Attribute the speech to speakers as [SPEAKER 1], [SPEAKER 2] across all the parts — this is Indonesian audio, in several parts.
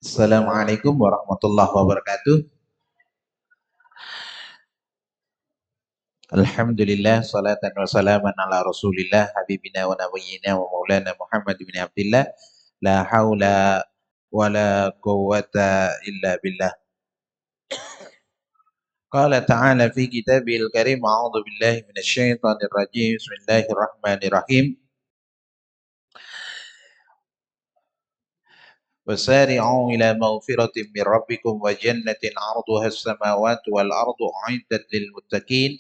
[SPEAKER 1] Assalamualaikum warahmatullahi wabarakatuh. Alhamdulillah salatan wa salaman ala Rasulillah habibina wa nabiyyina wa maulana Muhammad bin Abdullah. La haula wa la quwwata illa billah. Qala ta'ala fi kitabil karim a'udzu billahi minasy syaithanir rajim. Bismillahirrahmanirrahim. Wasari'u ila maghfiratin min rabbikum wa jannatin 'arduha as-samawati wal ardu 'iddat lil muttaqin.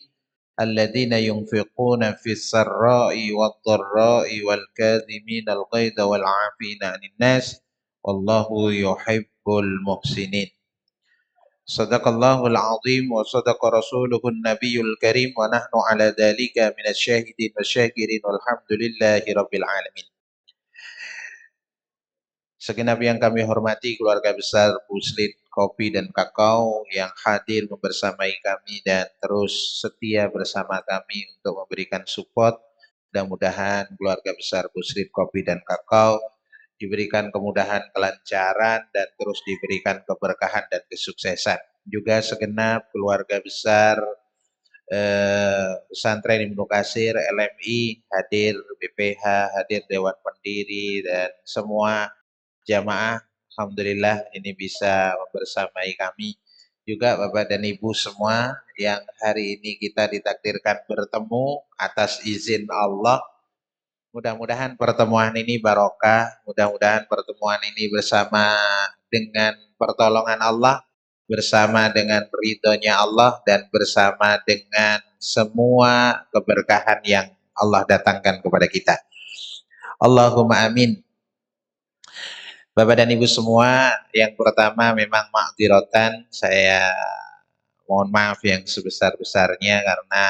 [SPEAKER 1] الذين ينفقون في السراء والضراء والكاظمين الغيظ والعافين عن الناس والله يحب المحسنين. صدق الله العظيم وصدق رسوله النبي الكريم ونحن على ذلك من الشاهدين والشاكرين والحمد لله رب العالمين. Segenap yang kami hormati keluarga besar Puslit Kopi dan Kakao yang hadir membersamai kami dan terus setia bersama kami untuk memberikan support. Mudah-mudahan keluarga besar Puslit Kopi dan Kakao diberikan kemudahan, kelancaran, dan terus diberikan keberkahan dan kesuksesan. Juga segenap keluarga besar pesantren Ibnu Katsir, LMI, hadir BPH, hadir Dewan Pendiri, dan semua jamaah, alhamdulillah ini bisa membersamai kami. Juga Bapak dan Ibu semua yang hari ini kita ditakdirkan bertemu atas izin Allah. Mudah-mudahan pertemuan ini barokah, mudah-mudahan pertemuan ini bersama dengan pertolongan Allah, bersama dengan ridhonya Allah, dan bersama dengan semua keberkahan yang Allah datangkan kepada kita. Allahumma amin. Bapak dan Ibu semua, yang pertama memang ma'dzirotan, saya mohon maaf yang sebesar-besarnya karena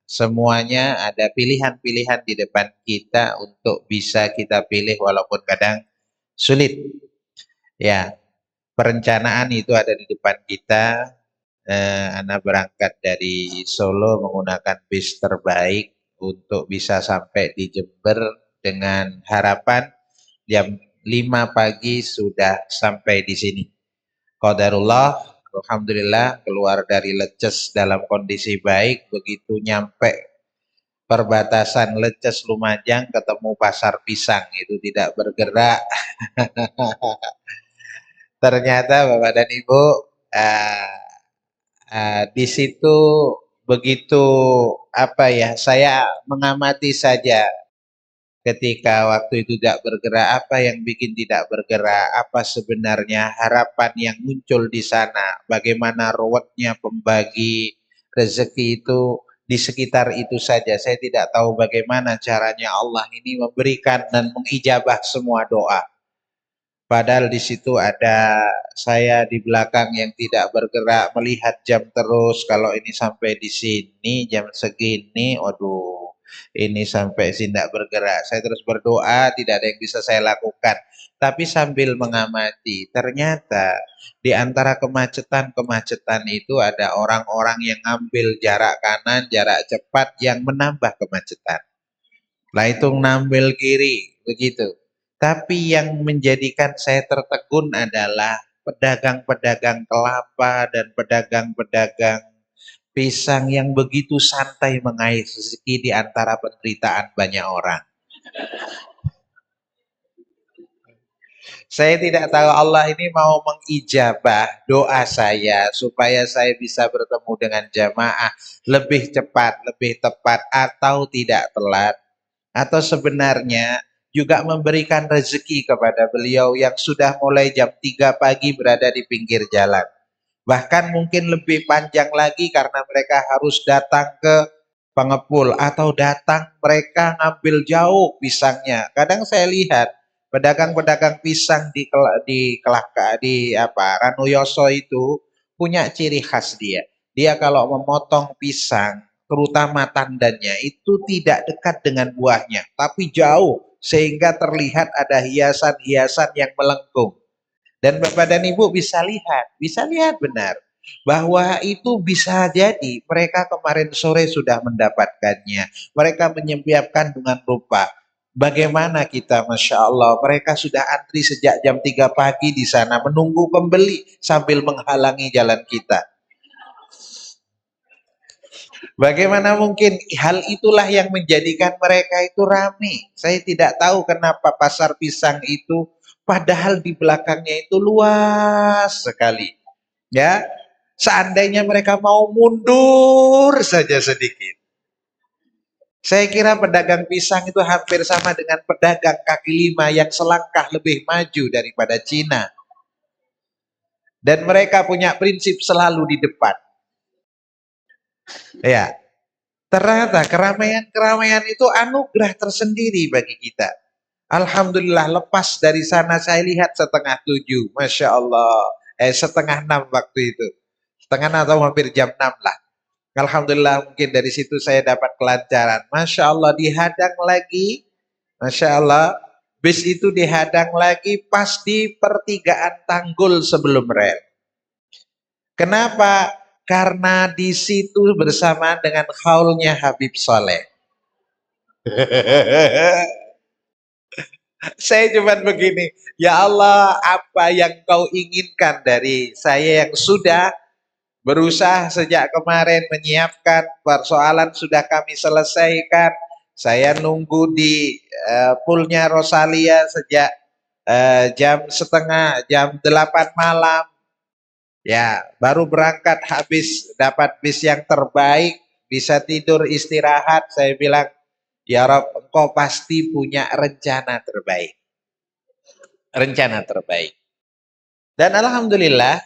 [SPEAKER 1] semuanya ada pilihan-pilihan di depan kita untuk bisa kita pilih walaupun kadang sulit. Ya, perencanaan itu ada di depan kita. Ana berangkat dari Solo menggunakan bis terbaik untuk bisa sampai di Jember dengan harapan jam 5 pagi sudah sampai di sini. Qadarullah, alhamdulillah keluar dari Leces dalam kondisi baik. Begitu nyampe perbatasan Leces Lumajang ketemu pasar pisang, itu tidak bergerak. Ternyata Bapak dan Ibu di situ begitu saya mengamati saja. Ketika waktu itu tidak bergerak, apa yang bikin tidak bergerak? Apa sebenarnya harapan yang muncul di sana? Bagaimana ruwetnya pembagi rezeki itu di sekitar itu saja. Saya tidak tahu bagaimana caranya Allah ini memberikan dan mengijabah semua doa. Padahal di situ ada saya di belakang yang tidak bergerak, melihat jam terus. Kalau ini sampai di sini jam segini, waduh, ini sampai sini tidak bergerak. Saya terus berdoa, tidak ada yang bisa saya lakukan. Tapi sambil mengamati, ternyata di antara kemacetan-kemacetan itu ada orang-orang yang ngambil jarak kanan, jarak cepat yang menambah kemacetan. Nah itu ngambil kiri, begitu. Tapi yang menjadikan saya tertegun adalah pedagang-pedagang kelapa dan pedagang-pedagang pisang yang begitu santai mengais rezeki di antara penderitaan banyak orang. Saya tidak tahu Allah ini mau mengijabah doa saya supaya saya bisa bertemu dengan jamaah lebih cepat, lebih tepat, atau tidak telat. Atau sebenarnya juga memberikan rezeki kepada beliau yang sudah mulai jam 3 pagi berada di pinggir jalan. Bahkan mungkin lebih panjang lagi karena mereka harus datang ke pengepul atau datang mereka ngambil jauh pisangnya. Kadang saya lihat pedagang-pedagang pisang di Ranuyoso itu punya ciri khas dia. Dia kalau memotong pisang terutama tandannya itu tidak dekat dengan buahnya, tapi jauh sehingga terlihat ada hiasan-hiasan yang melengkung. Dan Bapak dan Ibu bisa lihat benar bahwa itu bisa jadi mereka kemarin sore sudah mendapatkannya. Mereka menyiapkan dengan rupa Bagaimana kita, Masya Allah, mereka sudah antri sejak jam 3 pagi di sana menunggu pembeli sambil menghalangi jalan kita. Bagaimana mungkin hal itulah yang menjadikan mereka itu ramai. Saya tidak tahu kenapa pasar pisang itu padahal di belakangnya itu luas sekali. Ya, seandainya mereka mau mundur saja sedikit. Saya kira pedagang pisang itu hampir sama dengan pedagang kaki lima yang selangkah lebih maju daripada Cina. Dan mereka punya prinsip selalu di depan. Ya, ternyata keramaian-keramaian itu anugerah tersendiri bagi kita. Alhamdulillah, lepas dari sana saya lihat 6:30, Masya Allah. 5:30 waktu itu. Setengah atau hampir jam 6 lah. Alhamdulillah mungkin dari situ saya dapat kelancaran. Masya Allah dihadang lagi. Masya Allah. Bis itu dihadang lagi pas di pertigaan Tanggul sebelum rel. Kenapa? Karena di situ bersamaan dengan haulnya Habib Soleh. Saya cuma begini, ya Allah, apa yang kau inginkan dari saya yang sudah berusaha sejak kemarin menyiapkan persoalan sudah kami selesaikan. Saya nunggu di poolnya Rosalia sejak jam 8 malam. Ya, baru berangkat habis dapat bis yang terbaik, bisa tidur istirahat. Saya bilang, ya Rob, engkau pasti punya rencana terbaik. Rencana terbaik. Dan alhamdulillah,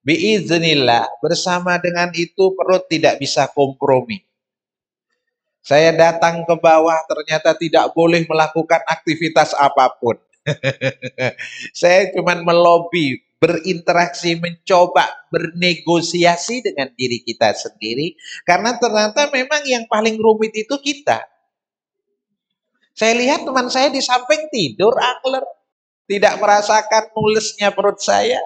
[SPEAKER 1] biiznillah, bersama dengan itu perut tidak bisa kompromi. Saya datang ke bawah ternyata tidak boleh melakukan aktivitas apapun. Saya cuma melobi, berinteraksi, mencoba bernegosiasi dengan diri kita sendiri. Karena ternyata memang yang paling rumit itu kita. Saya lihat teman saya di samping tidur angler. Tidak merasakan mulesnya perut saya.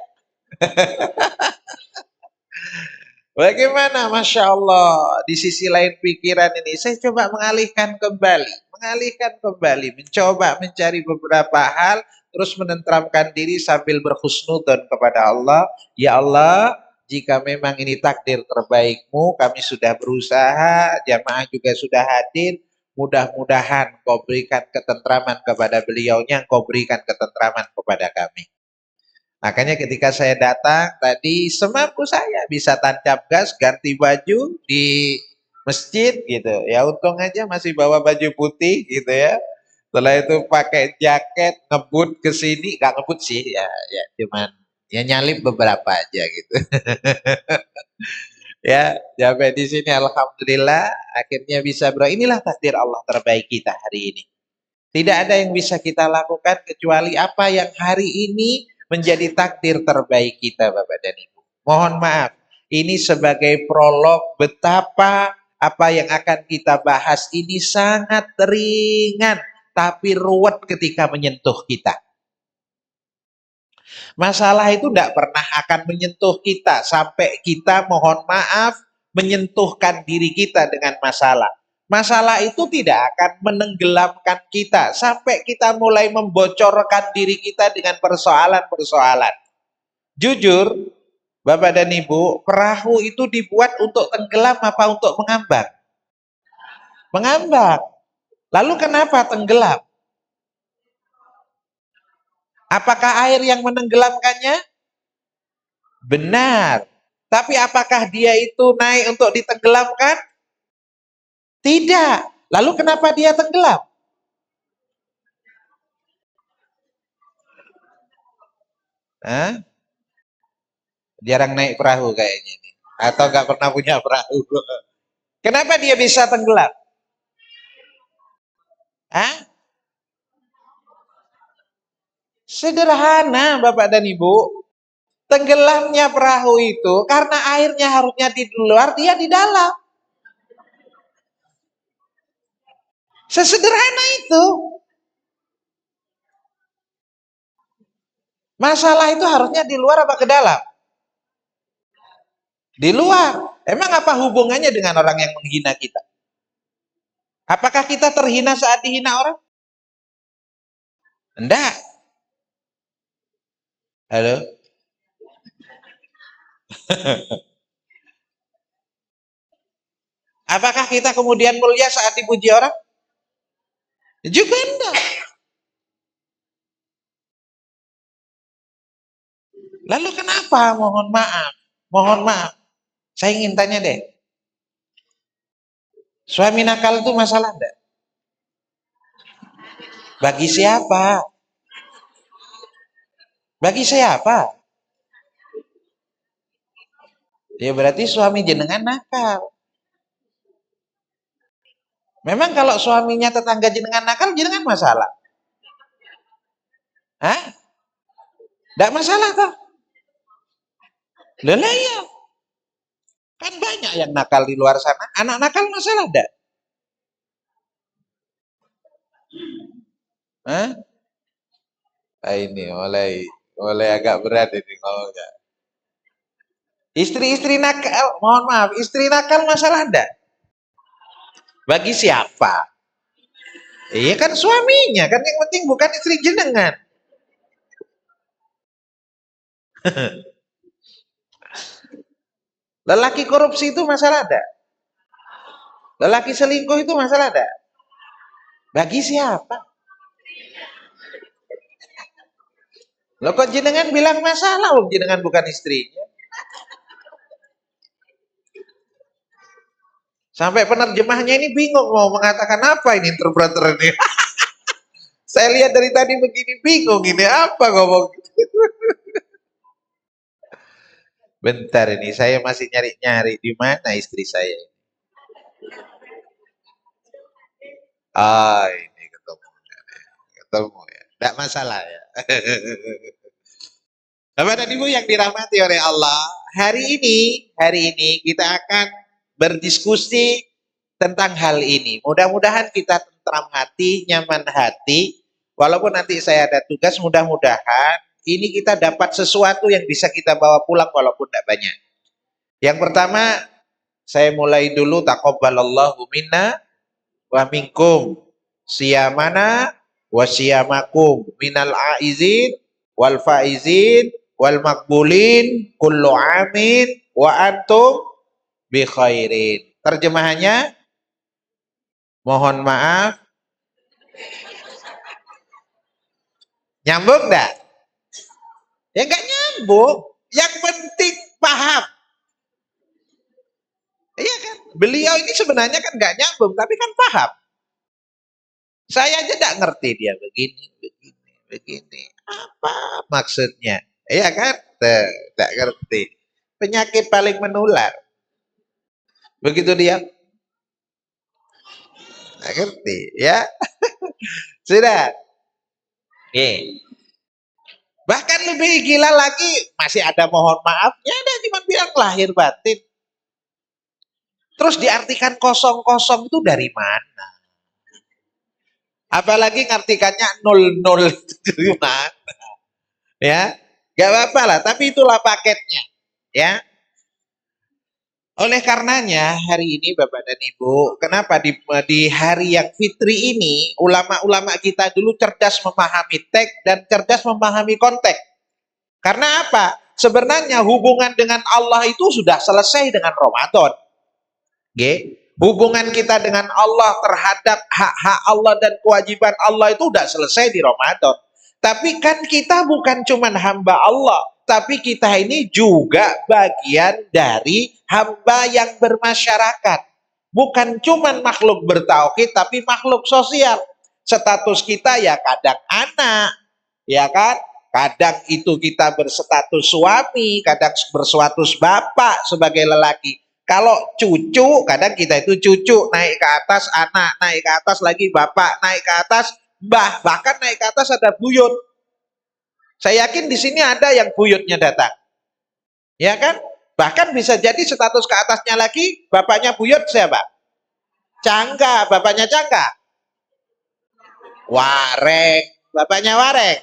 [SPEAKER 1] Bagaimana, Masya Allah, di sisi lain pikiran ini, saya coba mengalihkan kembali, mencoba mencari beberapa hal, terus menenteramkan diri sambil berhusnudzon kepada Allah. Ya Allah, jika memang ini takdir terbaikmu, kami sudah berusaha, jamaah juga sudah hadir, mudah-mudahan kau berikan ketentraman kepada beliaunya, kau berikan ketentraman kepada kami. Makanya ketika saya datang tadi semampu saya bisa tancap gas, ganti baju di masjid gitu. Ya untung aja masih bawa baju putih gitu ya. Setelah itu pakai jaket, ngebut ke sini, gak ngebut sih ya cuman ya nyalip beberapa aja gitu. Ya, sampai di sini alhamdulillah akhirnya bisa inilah takdir Allah terbaik kita hari ini. Tidak ada yang bisa kita lakukan kecuali apa yang hari ini menjadi takdir terbaik kita, Bapak dan Ibu. Mohon maaf, ini sebagai prolog betapa apa yang akan kita bahas ini sangat ringan, tapi ruwet ketika menyentuh kita. Masalah itu tidak pernah akan menyentuh kita sampai kita mohon maaf menyentuhkan diri kita dengan masalah. Masalah itu tidak akan menenggelamkan kita sampai kita mulai membocorkan diri kita dengan persoalan-persoalan. Jujur, Bapak dan Ibu, perahu itu dibuat untuk tenggelam apa untuk mengambang? Mengambang. Lalu kenapa tenggelam? Apakah air yang menenggelamkannya? Benar. Tapi apakah dia itu naik untuk ditenggelamkan? Tidak. Lalu kenapa dia tenggelam? Hah? Jarang naik perahu kayaknya ini. Atau nggak pernah punya perahu. Kenapa dia bisa tenggelam? Hah? Sederhana Bapak dan Ibu. Tenggelamnya perahu itu karena airnya harusnya di luar, dia di dalam. Sesederhana itu. Masalah itu harusnya di luar apa ke dalam? Di luar. Emang apa hubungannya dengan orang yang menghina kita? Apakah kita terhina saat dihina orang? Enggak. Halo. Apakah kita kemudian mulia saat dipuji orang? Juga enggak. Lalu kenapa mohon maaf? Mohon maaf. Saya ingin tanya deh. Suami nakal itu masalah enggak? Bagi siapa? Bagi siapa? Ya berarti suami jenengan nakal. Memang kalau suaminya tetangga jenengan nakal, jenengan masalah? Hah? Enggak masalah toh? Lah iya. Kan banyak yang nakal di luar sana. Anak nakal masalah enggak? Hah? Ini mulai agak berat ini ngomongnya. Istri-istri nakal, mohon maaf, istri nakal masalah enggak? Bagi siapa? Iya kan suaminya, kan yang penting bukan istri jenengan. Lelaki korupsi itu masalah enggak? Lelaki selingkuh itu masalah enggak? Bagi siapa? Loh kok jenengan bilang masalah, jenengan bukan istrinya? Sampai penerjemahnya ini bingung mau mengatakan apa ini interpreter ini. Saya lihat dari tadi begini bingung ini apa ngomong. Bentar ini saya masih nyari-nyari di mana istri saya. Ah ini ketemu, ketemu ya. Tidak masalah ya. Bapak dan Ibu yang dirahmati oleh Allah, hari ini kita akan berdiskusi tentang hal ini. Mudah-mudahan kita tentram hati, nyaman hati. Walaupun nanti saya ada tugas, mudah-mudahan ini kita dapat sesuatu yang bisa kita bawa pulang walaupun tidak banyak. Yang pertama, saya mulai dulu taqabbalallahu minna wa minkum siyamana wa siyamakum minal aizin wal faizin wal makbulin kullu amin wa antum bi khairin. Terjemahannya, mohon maaf, nyambung enggak? Ya enggak nyambung. Yang penting paham. Iya kan? Beliau ini sebenarnya kan enggak nyambung, tapi kan paham. Saya aja enggak ngerti dia begini. Apa maksudnya? Iya kan? Enggak ngerti. Penyakit paling menular. Begitu dia enggak ngerti, ya. Sudah. Oke. Bahkan lebih gila lagi, masih ada mohon maafnya, ada cuma bilang lahir batin. Terus diartikan kosong-kosong itu dari mana? Apalagi ngartikannya 00 itu dari mana? Ya, gak apa-apa lah, tapi itulah paketnya. Ya, oleh karenanya hari ini Bapak dan Ibu, kenapa di hari yang fitri ini ulama-ulama kita dulu cerdas memahami teks dan cerdas memahami konteks. Karena apa? Sebenarnya hubungan dengan Allah itu sudah selesai dengan Ramadan. Hubungan kita dengan Allah terhadap hak-hak Allah dan kewajiban Allah itu sudah selesai di Ramadan. Tapi kan kita bukan cuma hamba Allah, tapi kita ini juga bagian dari hamba yang bermasyarakat. Bukan cuma makhluk bertauhid, tapi makhluk sosial. Status kita ya kadang anak, ya kan? Kadang itu kita berstatus suami, kadang berstatus bapak sebagai lelaki. Kalau cucu, kadang kita itu cucu, naik ke atas anak, naik ke atas lagi bapak, naik ke atas mbah, bahkan naik ke atas ada buyut. Saya yakin di sini ada yang buyutnya datang. Ya kan? Bahkan bisa jadi status ke atasnya lagi, bapaknya buyut siapa? Cangga, bapaknya Cangga. Wareng, bapaknya Wareng.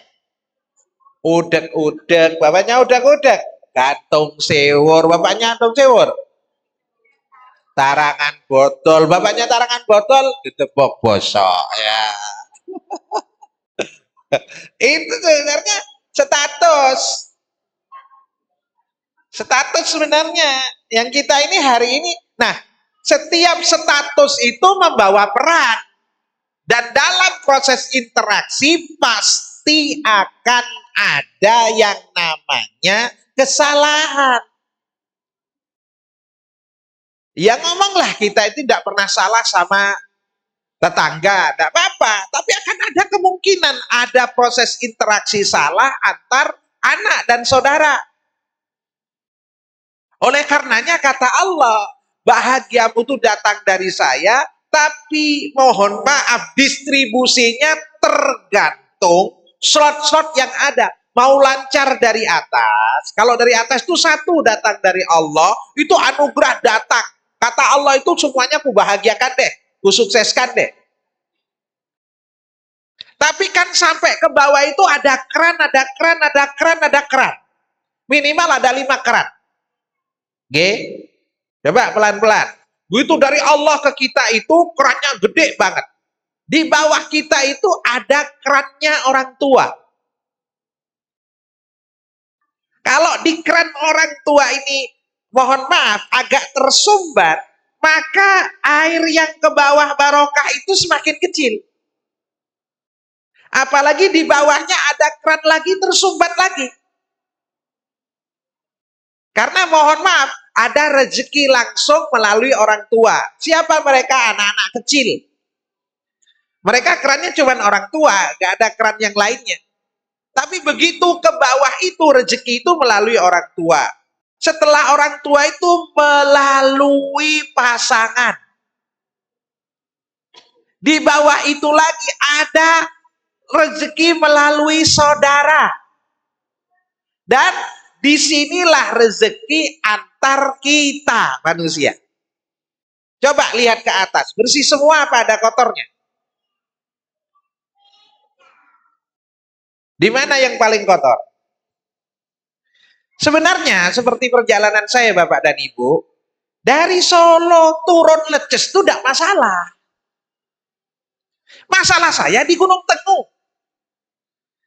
[SPEAKER 1] Udek-udek, bapaknya udek-udek. Gantung sewur, bapaknya gantung sewur. Tarangan botol, bapaknya tarangan botol, ditepok bosok ya. Itu sebenarnya status. Status sebenarnya yang kita ini hari ini. Nah, setiap status itu membawa peran. Dan dalam proses interaksi pasti akan ada yang namanya kesalahan. Ya ngomonglah kita itu tidak pernah salah sama tetangga, tidak apa-apa. Tapi akan ada kemungkinan ada proses interaksi salah antar anak dan saudara. Oleh karenanya kata Allah, bahagiamu itu datang dari saya, tapi mohon maaf distribusinya tergantung slot-slot yang ada. Mau lancar dari atas, kalau dari atas itu satu datang dari Allah, itu anugerah datang. Kata Allah itu semuanya kubahagiakan deh, kusukseskan deh. Tapi kan sampai ke bawah itu ada keran, ada keran, ada keran, ada keran. Minimal ada 5 keran. G, coba pelan-pelan. Itu dari Allah ke kita itu kerannya gede banget. Di bawah kita itu ada kerannya orang tua. Kalau di keran orang tua ini, mohon maaf, agak tersumbat, maka air yang ke bawah barokah itu semakin kecil. Apalagi di bawahnya ada keran lagi tersumbat lagi. Karena mohon maaf, ada rezeki langsung melalui orang tua. Siapa mereka? Anak-anak kecil. Mereka kerannya cuma orang tua, gak ada keran yang lainnya. Tapi begitu ke bawah itu, rezeki itu melalui orang tua. Setelah orang tua itu melalui pasangan. Di bawah itu lagi ada rezeki melalui saudara. Dan disinilah rezeki antar kita manusia. Coba lihat ke atas, bersih semua apa ada kotornya? Di mana yang paling kotor? Sebenarnya seperti perjalanan saya Bapak dan Ibu, dari Solo turun Leces itu tidak masalah. Masalah saya di Gunung Tengku.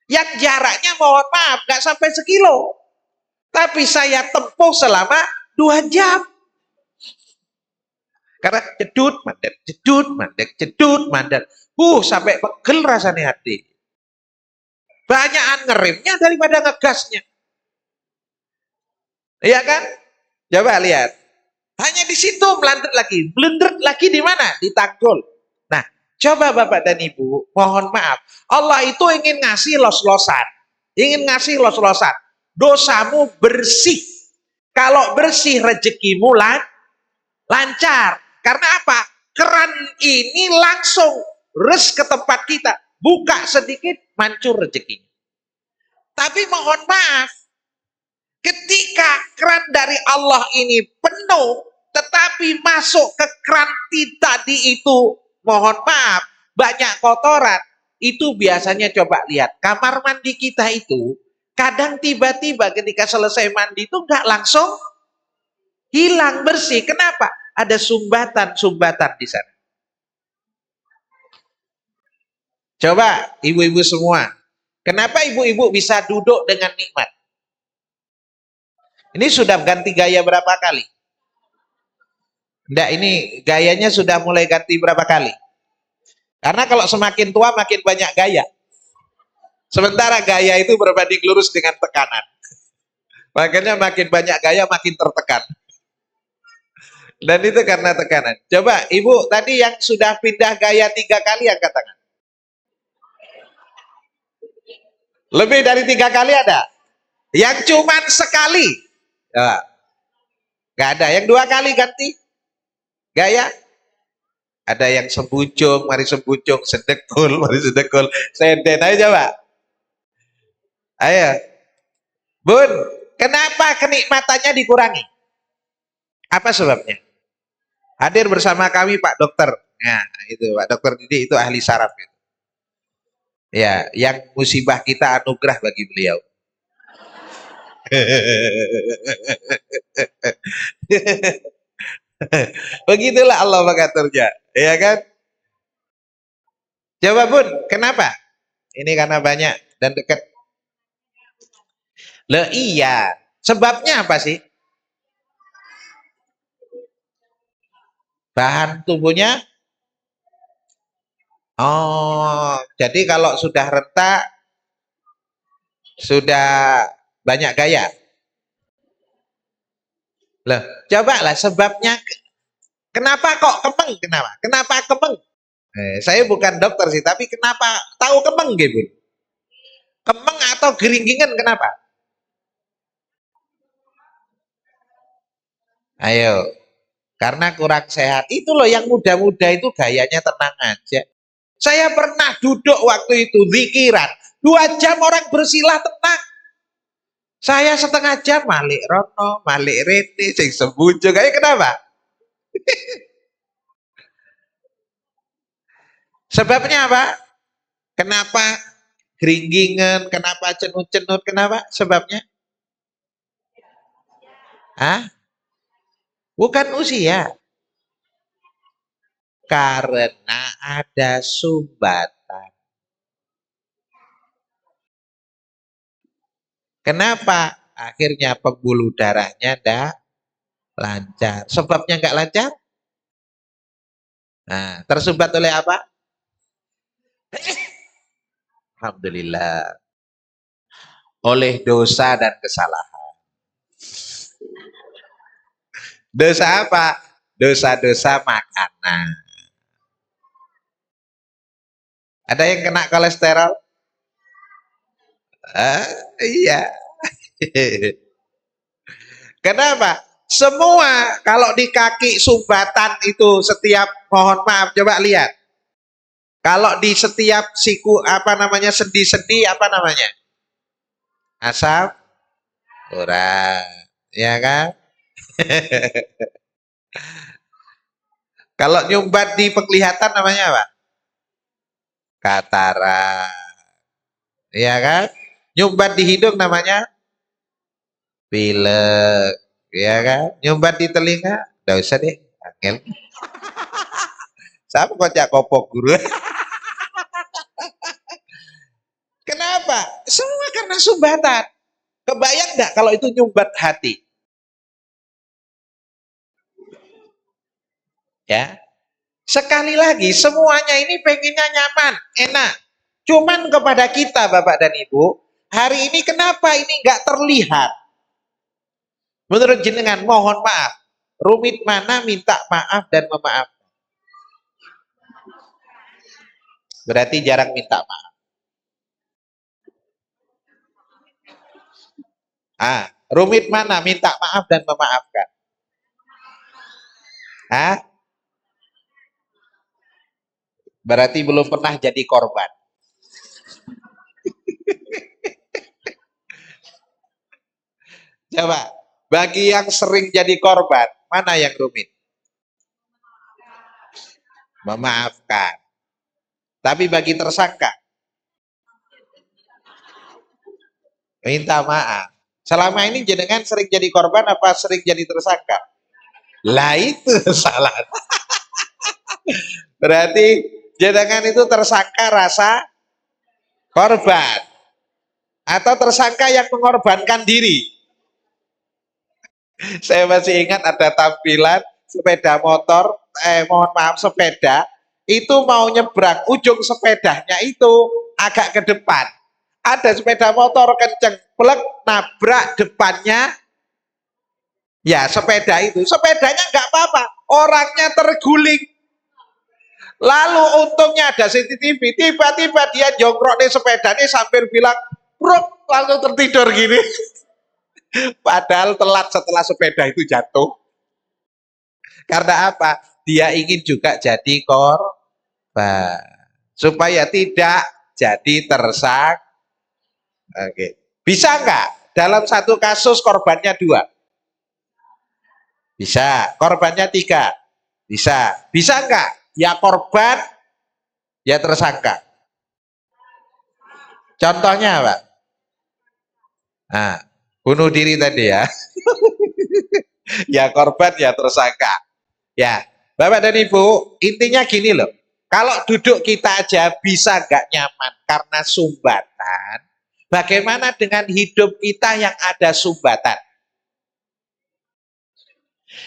[SPEAKER 1] Yang jaraknya mohon maaf nggak sampai sekilo. Tapi saya tempuh selama 2 jam. Karena jedut, mandat, jedut, mandat, jedut, mandat. Sampai pegel rasanya hati. Banyakan ngeremnya daripada ngegasnya. Iya kan? Coba lihat. Hanya di situ melandret lagi. Blendret lagi di mana? Di Tanggul. Nah, coba Bapak dan Ibu, mohon maaf. Allah itu ingin ngasih los-losan. Ingin ngasih los-losan. Dosamu bersih. Kalau bersih rezekimu lancar. Karena apa? Keran ini langsung res ke tempat kita. Buka sedikit, mancur rezekinya. Tapi mohon maaf, ketika keran dari Allah ini penuh, tetapi masuk ke keran tadi itu, mohon maaf, banyak kotoran, itu biasanya coba lihat, kamar mandi kita itu, kadang tiba-tiba ketika selesai mandi itu nggak langsung hilang bersih. Kenapa? Ada sumbatan-sumbatan di sana. Coba ibu-ibu semua, kenapa ibu-ibu bisa duduk dengan nikmat? Ini sudah ganti gaya berapa kali? Enggak, ini gayanya sudah mulai ganti berapa kali? Karena kalau semakin tua makin banyak gaya. Sementara gaya itu berbanding lurus dengan tekanan. Makanya makin banyak gaya makin tertekan. Dan itu karena tekanan. Coba ibu tadi yang sudah pindah gaya 3 kali angkat tangan. Lebih dari 3 kali ada? Yang cuman sekali? Ya. Gak ada. Yang 2 kali ganti gaya? Ada yang sembucung, mari sembucung, sedekul, mari sedekul. Senden aja coba. Ayo. Bun, kenapa kenikmatannya dikurangi? Apa sebabnya? Hadir bersama kami Pak Dokter. Nah, itu Pak Dokter Didi itu ahli saraf itu. Ya, yang musibah kita anugerah bagi beliau. Begitulah Allah mengaturnya, ya kan? Coba Bun, kenapa? Ini karena banyak dan dekat. Loh iya, sebabnya apa sih? Bahan tubuhnya, oh, jadi kalau sudah retak, sudah banyak gaya. Loh, cobalah sebabnya, kenapa kok kemeng? Kenapa? Kenapa kemeng? Saya bukan dokter sih, tapi kenapa tahu kemeng gitu? Kemeng atau geringgingan kenapa? Ayo, karena kurang sehat. Itu loh yang muda-muda itu gayanya tenang aja. Saya pernah duduk waktu itu zikiran. 2 jam orang bersilah tenang. Saya setengah jam malik rono, malik rene, sing sembunyi. Kayak kenapa? Sebabnya apa? Kenapa geringgingan? Kenapa cenut-cenut? Kenapa? Sebabnya? Hah? Bukan usia. Karena ada sumbatan. Kenapa? Akhirnya pembuluh darahnya ndak lancar. Sebabnya nggak lancar? Nah, tersumbat oleh apa? Alhamdulillah. Oleh dosa dan kesalahan. Dosa apa? Dosa-dosa makanan. Ada yang kena kolesterol? Iya. Kenapa? Semua kalau di kaki sumbatan itu setiap, mohon maaf, coba lihat. Kalau di setiap siku apa namanya sendi-sendi apa namanya? Asam urat, ya kan? Kalau nyumbat di penglihatan namanya apa? Katarak, ya kan? Nyumbat di hidung namanya pilek, ya kan? Nyumbat di telinga, nggak usah deh, angel. Sama kocak kopok guru. Kenapa? Semua karena sumbatan. Kebayang nggak kalau itu nyumbat hati? Ya, sekali lagi semuanya ini pengennya nyaman, enak. Cuman kepada kita Bapak dan Ibu, hari ini kenapa ini nggak terlihat? Menurut jenengan, mohon maaf, rumit mana minta maaf dan memaaf? Berarti jarang minta maaf. Rumit mana minta maaf dan memaafkan? Ah, berarti belum pernah jadi korban. Coba, bagi yang sering jadi korban, mana yang rumit? Memaafkan. Tapi bagi tersangka, minta maaf. Selama ini jenengan sering jadi korban apa sering jadi tersangka? Lah itu salah. Berarti jenengan itu tersangka rasa korban atau tersangka yang mengorbankan diri. Saya masih ingat ada tampilan sepeda motor, mohon maaf sepeda, itu mau nyebrang, ujung sepedanya itu agak ke depan. Ada sepeda motor kenceng, plek, nabrak depannya, ya sepeda itu. Sepedanya nggak apa-apa, orangnya terguling. Lalu untungnya ada CCTV, tiba-tiba dia jongkrok nih sepedanya sambil bilang, bro, langsung tertidur gini. Padahal telat setelah sepeda itu jatuh. Karena apa? Dia ingin juga jadi korban. Supaya tidak jadi tersangka. Oke. Bisa nggak? Dalam satu kasus korbannya 2? Bisa. Korbannya 3? Bisa. Bisa nggak? Ya korban, ya tersangka. Contohnya apa? Nah, bunuh diri tadi ya. Ya korban, ya tersangka. Ya, Bapak dan Ibu, intinya gini loh. Kalau duduk kita aja bisa nggak nyaman karena sumbatan, bagaimana dengan hidup kita yang ada sumbatan?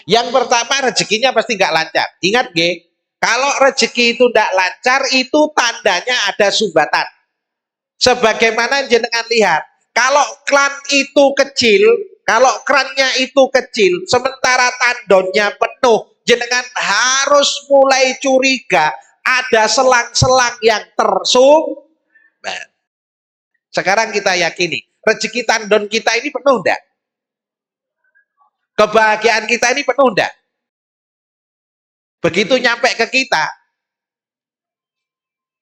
[SPEAKER 1] Yang pertama rezekinya pasti nggak lancar. Ingat G, kalau rezeki itu nggak lancar itu tandanya ada sumbatan. Sebagaimana jenengan lihat, kalau kran itu kecil, kalau krannya itu kecil, sementara tandonnya penuh, jenengan harus mulai curiga ada selang-selang yang tersumbat. Sekarang kita yakini, rezeki tandon kita ini penuh enggak? Kebahagiaan kita ini penuh enggak? Begitu nyampe ke kita,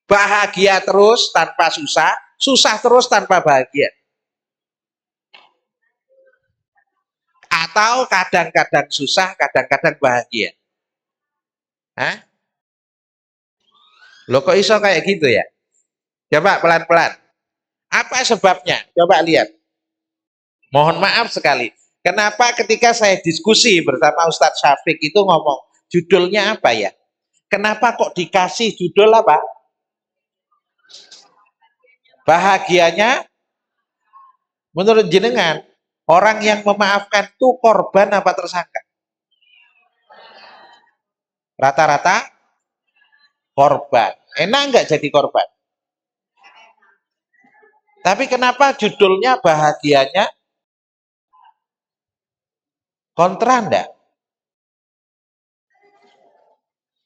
[SPEAKER 1] bahagia terus tanpa susah, susah terus tanpa bahagia. Atau kadang-kadang susah, kadang-kadang bahagia. Hah? Loh kok iso kayak gitu ya? Coba pelan-pelan. Apa sebabnya? Coba lihat. Mohon maaf sekali. Kenapa ketika saya diskusi bersama Ustadz Syafiq itu ngomong, judulnya apa ya? Kenapa kok dikasih judul apa? Bahagianya menurut jenengan, orang yang memaafkan itu korban apa tersangka? Rata-rata korban. Enak nggak jadi korban? Tapi kenapa judulnya bahagianya kontra enggak?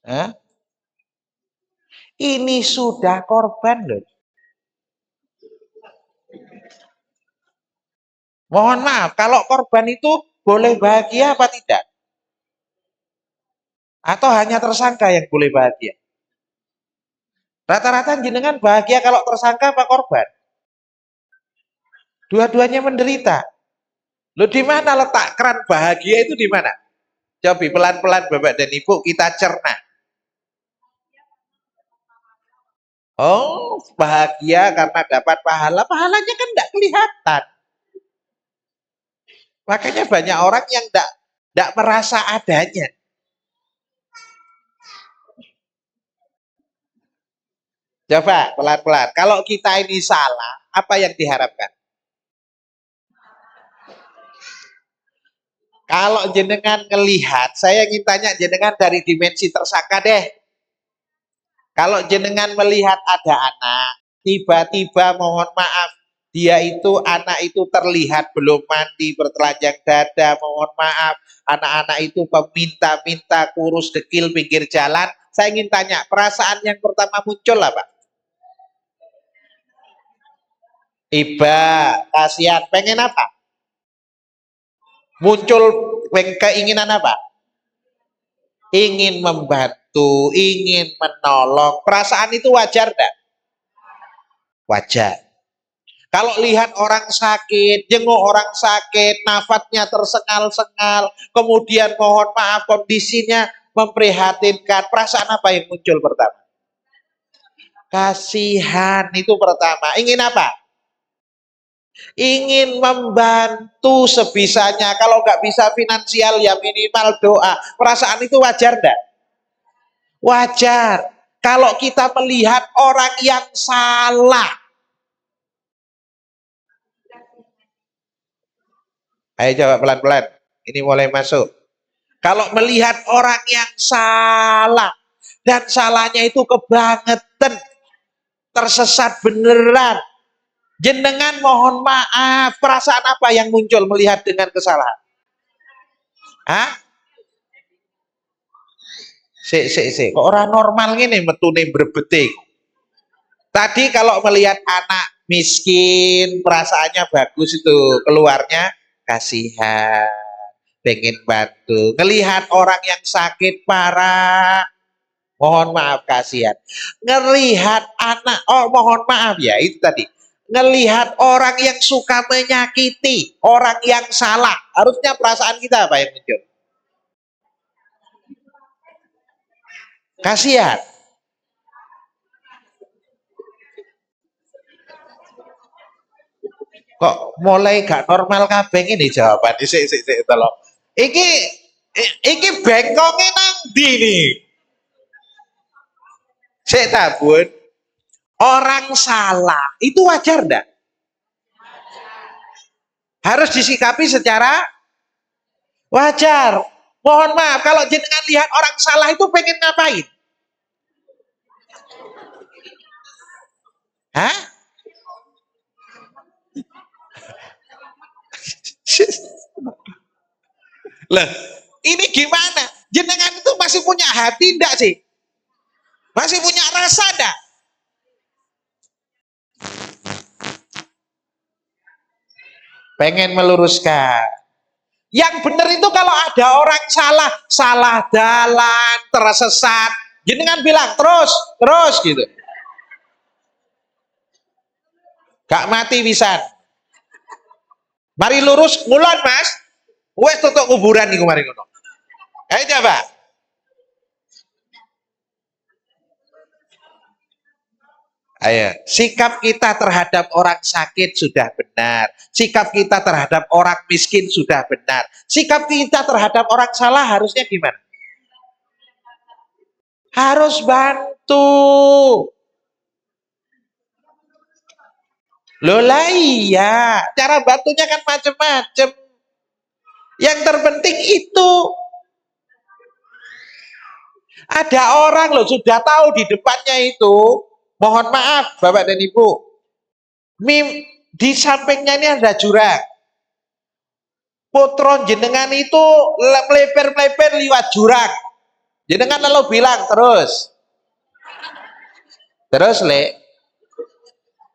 [SPEAKER 1] Hah? Ini sudah korban loh. Mohon maaf, kalau korban itu boleh bahagia apa tidak? Atau hanya tersangka yang boleh bahagia? Rata-rata jenengan bahagia kalau tersangka apa korban? Dua-duanya menderita. Loh di mana letak keran bahagia itu di mana? Coba pelan-pelan Bapak dan Ibu kita cerna. Oh, bahagia karena dapat pahala. Pahalanya kan tidak kelihatan. Makanya banyak orang yang tidak merasa adanya. Coba pelan-pelan. Kalau kita ini salah, apa yang diharapkan? Kalau jenengan ngelihat, saya ingin tanya jenengan dari dimensi tersangka deh. Kalau jenengan melihat ada anak, tiba-tiba mohon maaf, dia itu anak itu terlihat belum mandi, bertelanjang dada, mohon maaf, anak-anak itu peminta-minta kurus dekil pinggir jalan. Saya ingin tanya, perasaan yang pertama muncul apa? Iba, kasihan, pengen apa? Muncul keinginan apa? Ingin membantu, ingin menolong. Perasaan itu wajar enggak? Wajar. Kalau lihat orang sakit, jenguk orang sakit, nafasnya tersengal-sengal, kemudian mohon maaf kondisinya memprihatinkan, perasaan apa yang muncul pertama? Kasihan itu pertama. Ingin apa? Ingin membantu sebisanya. Kalau nggak bisa finansial ya minimal doa. Perasaan itu wajar enggak? Wajar. Kalau kita melihat orang yang salah. Ayo coba pelan-pelan. Ini mulai masuk. Kalau melihat orang yang salah. Dan salahnya itu kebangetan. Tersesat beneran. Jenengan mohon maaf. Perasaan apa yang muncul melihat dengan kesalahan? Hah? Kok orang normal gini metune brebete. Tadi kalau melihat anak miskin, perasaannya bagus itu, keluarnya kasihan, pengen bantu. Ngelihat orang yang sakit parah, mohon maaf kasihan. Ngelihat anak, oh mohon maaf ya, itu tadi. Ngelihat orang yang suka menyakiti, orang yang salah, harusnya perasaan kita apa yang muncul? Kasihan. Kok mulai gak normal kabeh ini jawaban. Sik tolong. Iki bengkongnya nang ndi nih? Saya tabun, orang salah itu wajar enggak? Harus disikapi secara wajar. Mohon maaf, kalau jenengan lihat orang salah itu pengen ngapain? Hah? Lah, ini gimana? Jenengan itu masih punya hati enggak sih? Masih punya rasa enggak? Pengen meluruskan. Yang benar itu kalau ada orang salah jalan, tersesat, jenengan bilang terus gitu. Gak mati pisan. Mari lurus ngulon, Mas. Wes tutuk kuburan niku mari ngono. Ayo coba. Ayo, sikap kita terhadap orang sakit sudah benar. Sikap kita terhadap orang miskin sudah benar. Sikap kita terhadap orang salah harusnya gimana? Harus bantu. Loh lah iya, cara bantunya kan macam-macam. Yang terpenting itu ada orang loh sudah tahu di depannya itu, mohon maaf Bapak dan Ibu, di sampingnya ini ada jurang. Putron jenengan itu meleper-meleper liwat jurang. Jenengan lalu bilang terus le,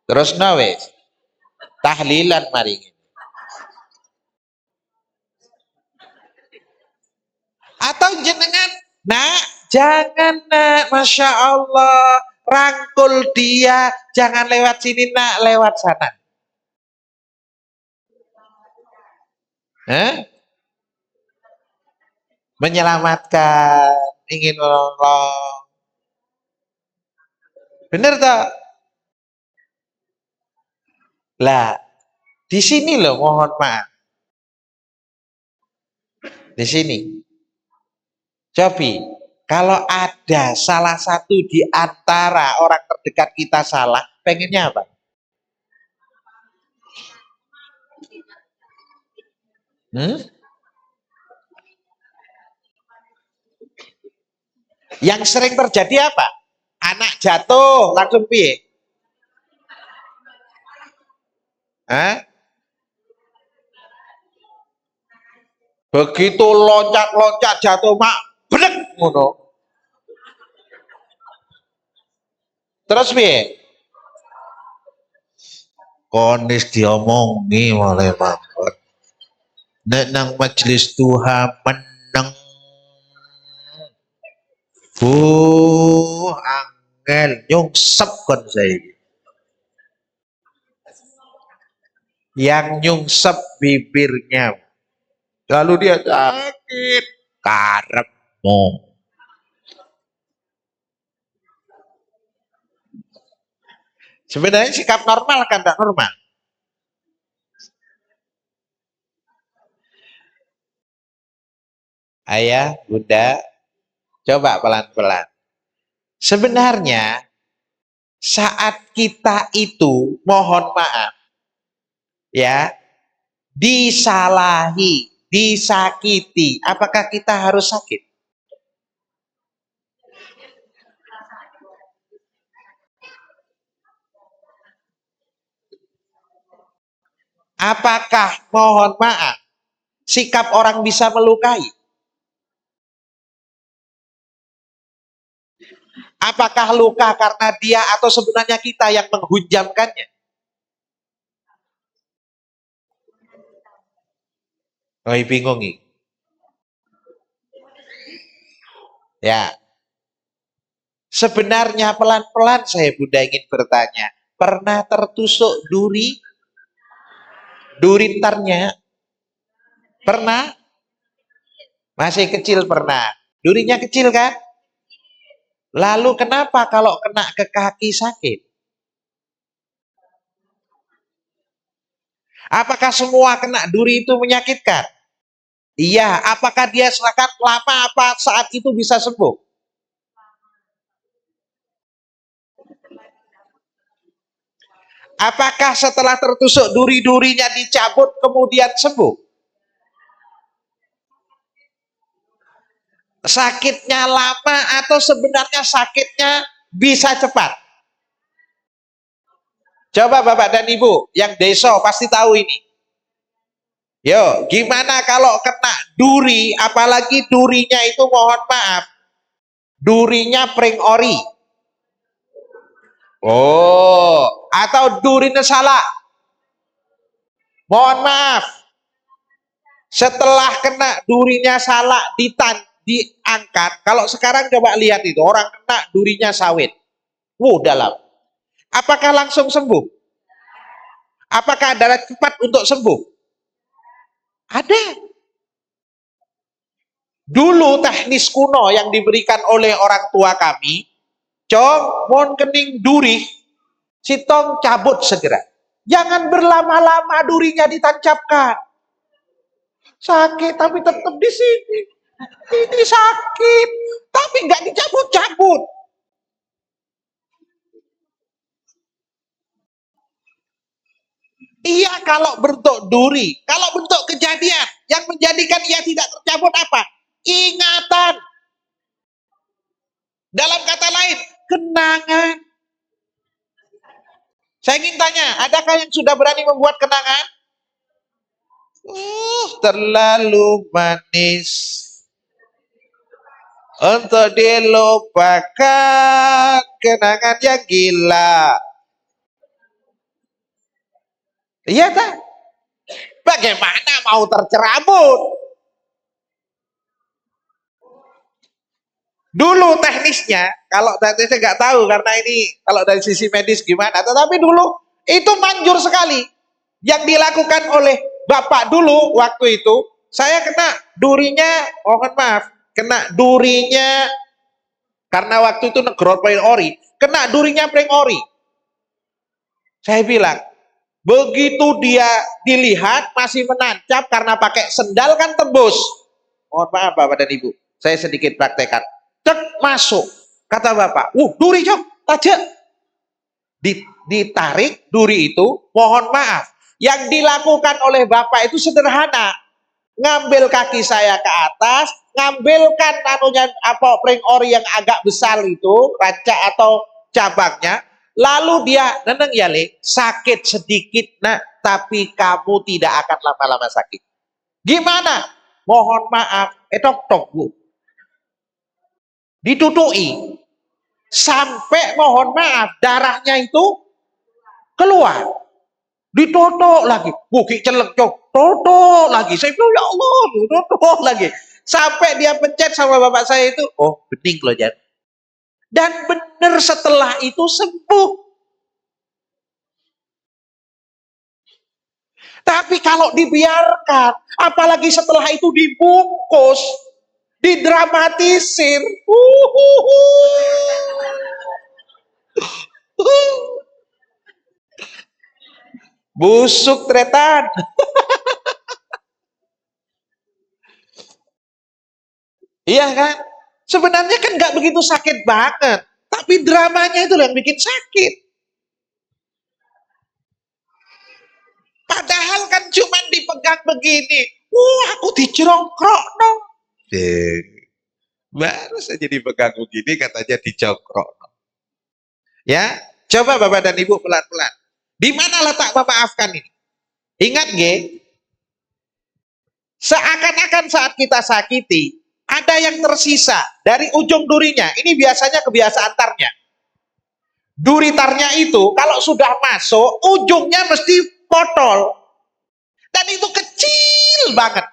[SPEAKER 1] terus nawes, tahlilan mari. Atau jenengan, nak, jangan nak, Masya Allah, rangkul dia, jangan lewat sini nak, lewat sana. Menyelamatkan, ingin menolong. Bener toh? Lah, di sini loh mohon maaf. Di sini. Cobi, kalau ada salah satu di antara orang terdekat kita salah, pengennya apa? Yang sering terjadi apa? Anak jatuh, langsung piye? Begitu loncat-loncat jatuh mak, blek ngono. Terus piye? Konis diomongi oleh mambet. Nek nang majelis Tuhan meneng. Angel nyungsep kon saiki. Yang nyungsep bibirnya. Lalu dia sakit. Karepmu. Sebenarnya sikap normal kan tidak normal. Ayah, bunda, coba pelan-pelan. Sebenarnya saat kita itu mohon maaf ya, disalahi, disakiti, apakah kita harus sakit? Apakah mohon maaf sikap orang bisa melukai? Apakah luka karena dia atau sebenarnya kita yang menghujamkannya? Oh, bingung nih. Ya. Sebenarnya pelan-pelan saya Bunda ingin bertanya, pernah tertusuk duri? Durintarnya? Pernah? Masih kecil pernah. Durinya kecil kan? Lalu kenapa kalau kena ke kaki sakit? Apakah semua kena duri itu menyakitkan? Iya. Apakah dia sangat lama apa saat itu bisa sembuh? Apakah setelah tertusuk duri-durinya dicabut kemudian sembuh? Sakitnya lama atau sebenarnya sakitnya bisa cepat? Coba Bapak dan Ibu yang deso pasti tahu ini. Yo, gimana kalau kena duri, apalagi durinya itu mohon maaf, durinya pring ori. Oh, atau durinya salah. Mohon maaf, setelah kena durinya salah diangkat. Kalau sekarang coba lihat itu, orang kena durinya sawit. Dalam. Apakah langsung sembuh? Apakah ada cepat untuk sembuh? Ada. Dulu teknis kuno yang diberikan oleh orang tua kami, cong, mon kening duri, sitong cabut segera. Jangan berlama-lama durinya ditancapkan. Sakit tapi tetap di sini. Ini sakit, tapi nggak dicabut-cabut. Iya kalau bentuk duri, kalau bentuk kejadian yang menjadikan ia tidak tercabut apa? Ingatan. Dalam kata lain, kenangan. Saya ingin tanya, adakah yang sudah berani membuat kenangan? Terlalu manis untuk dilupakan, kenangan yang gila. Iya tak? Bagaimana mau tercerabut? Dulu teknisnya, kalau teknisnya nggak tahu karena ini kalau dari sisi medis gimana, tetapi dulu itu manjur sekali. Yang dilakukan oleh bapak dulu waktu itu, saya kena durinya, mohon maaf, kena durinya karena waktu itu negoro pring ori, kena durinya pring ori. Saya bilang, begitu dia dilihat masih menancap karena pakai sendal kan tembus. Mohon maaf Bapak dan Ibu, saya sedikit praktekkan. Cek masuk, kata Bapak, duri cok, tajak. Ditarik duri itu, mohon maaf. Yang dilakukan oleh Bapak itu sederhana. Ngambil kaki saya ke atas, ngambilkan pring ori yang agak besar itu, kaca atau cabangnya, lalu dia, neneng ya Le, sakit sedikit nak, tapi kamu tidak akan lama-lama sakit. Gimana? Mohon maaf, tok Bu. Ditutui. Sampai mohon maaf, darahnya itu keluar. Ditotok lagi. Buki celek cok. Totok lagi. Saya bilang, ya Allah, totok lagi. Sampai dia pencet sama bapak saya itu, bening loh Jan. Dan benar setelah itu sembuh. Tapi kalau dibiarkan, apalagi setelah itu dibungkus, didramatisir, busuk tretan. Iya kan? Sebenarnya kan nggak begitu sakit banget, tapi dramanya itu yang bikin sakit. Padahal kan cuma dipegang begini. Aku dicongkrok dong. Baru saja dipegang begini katanya dicongkrok. Ya, coba Bapak dan Ibu pelan-pelan. Di mana letak memaafkan ini? Ingat nggih? Seakan-akan saat kita sakiti, ada yang tersisa dari ujung durinya. Ini biasanya kebiasaan tarnya. Duri tarnya itu kalau sudah masuk, ujungnya mesti potol. Dan itu kecil banget.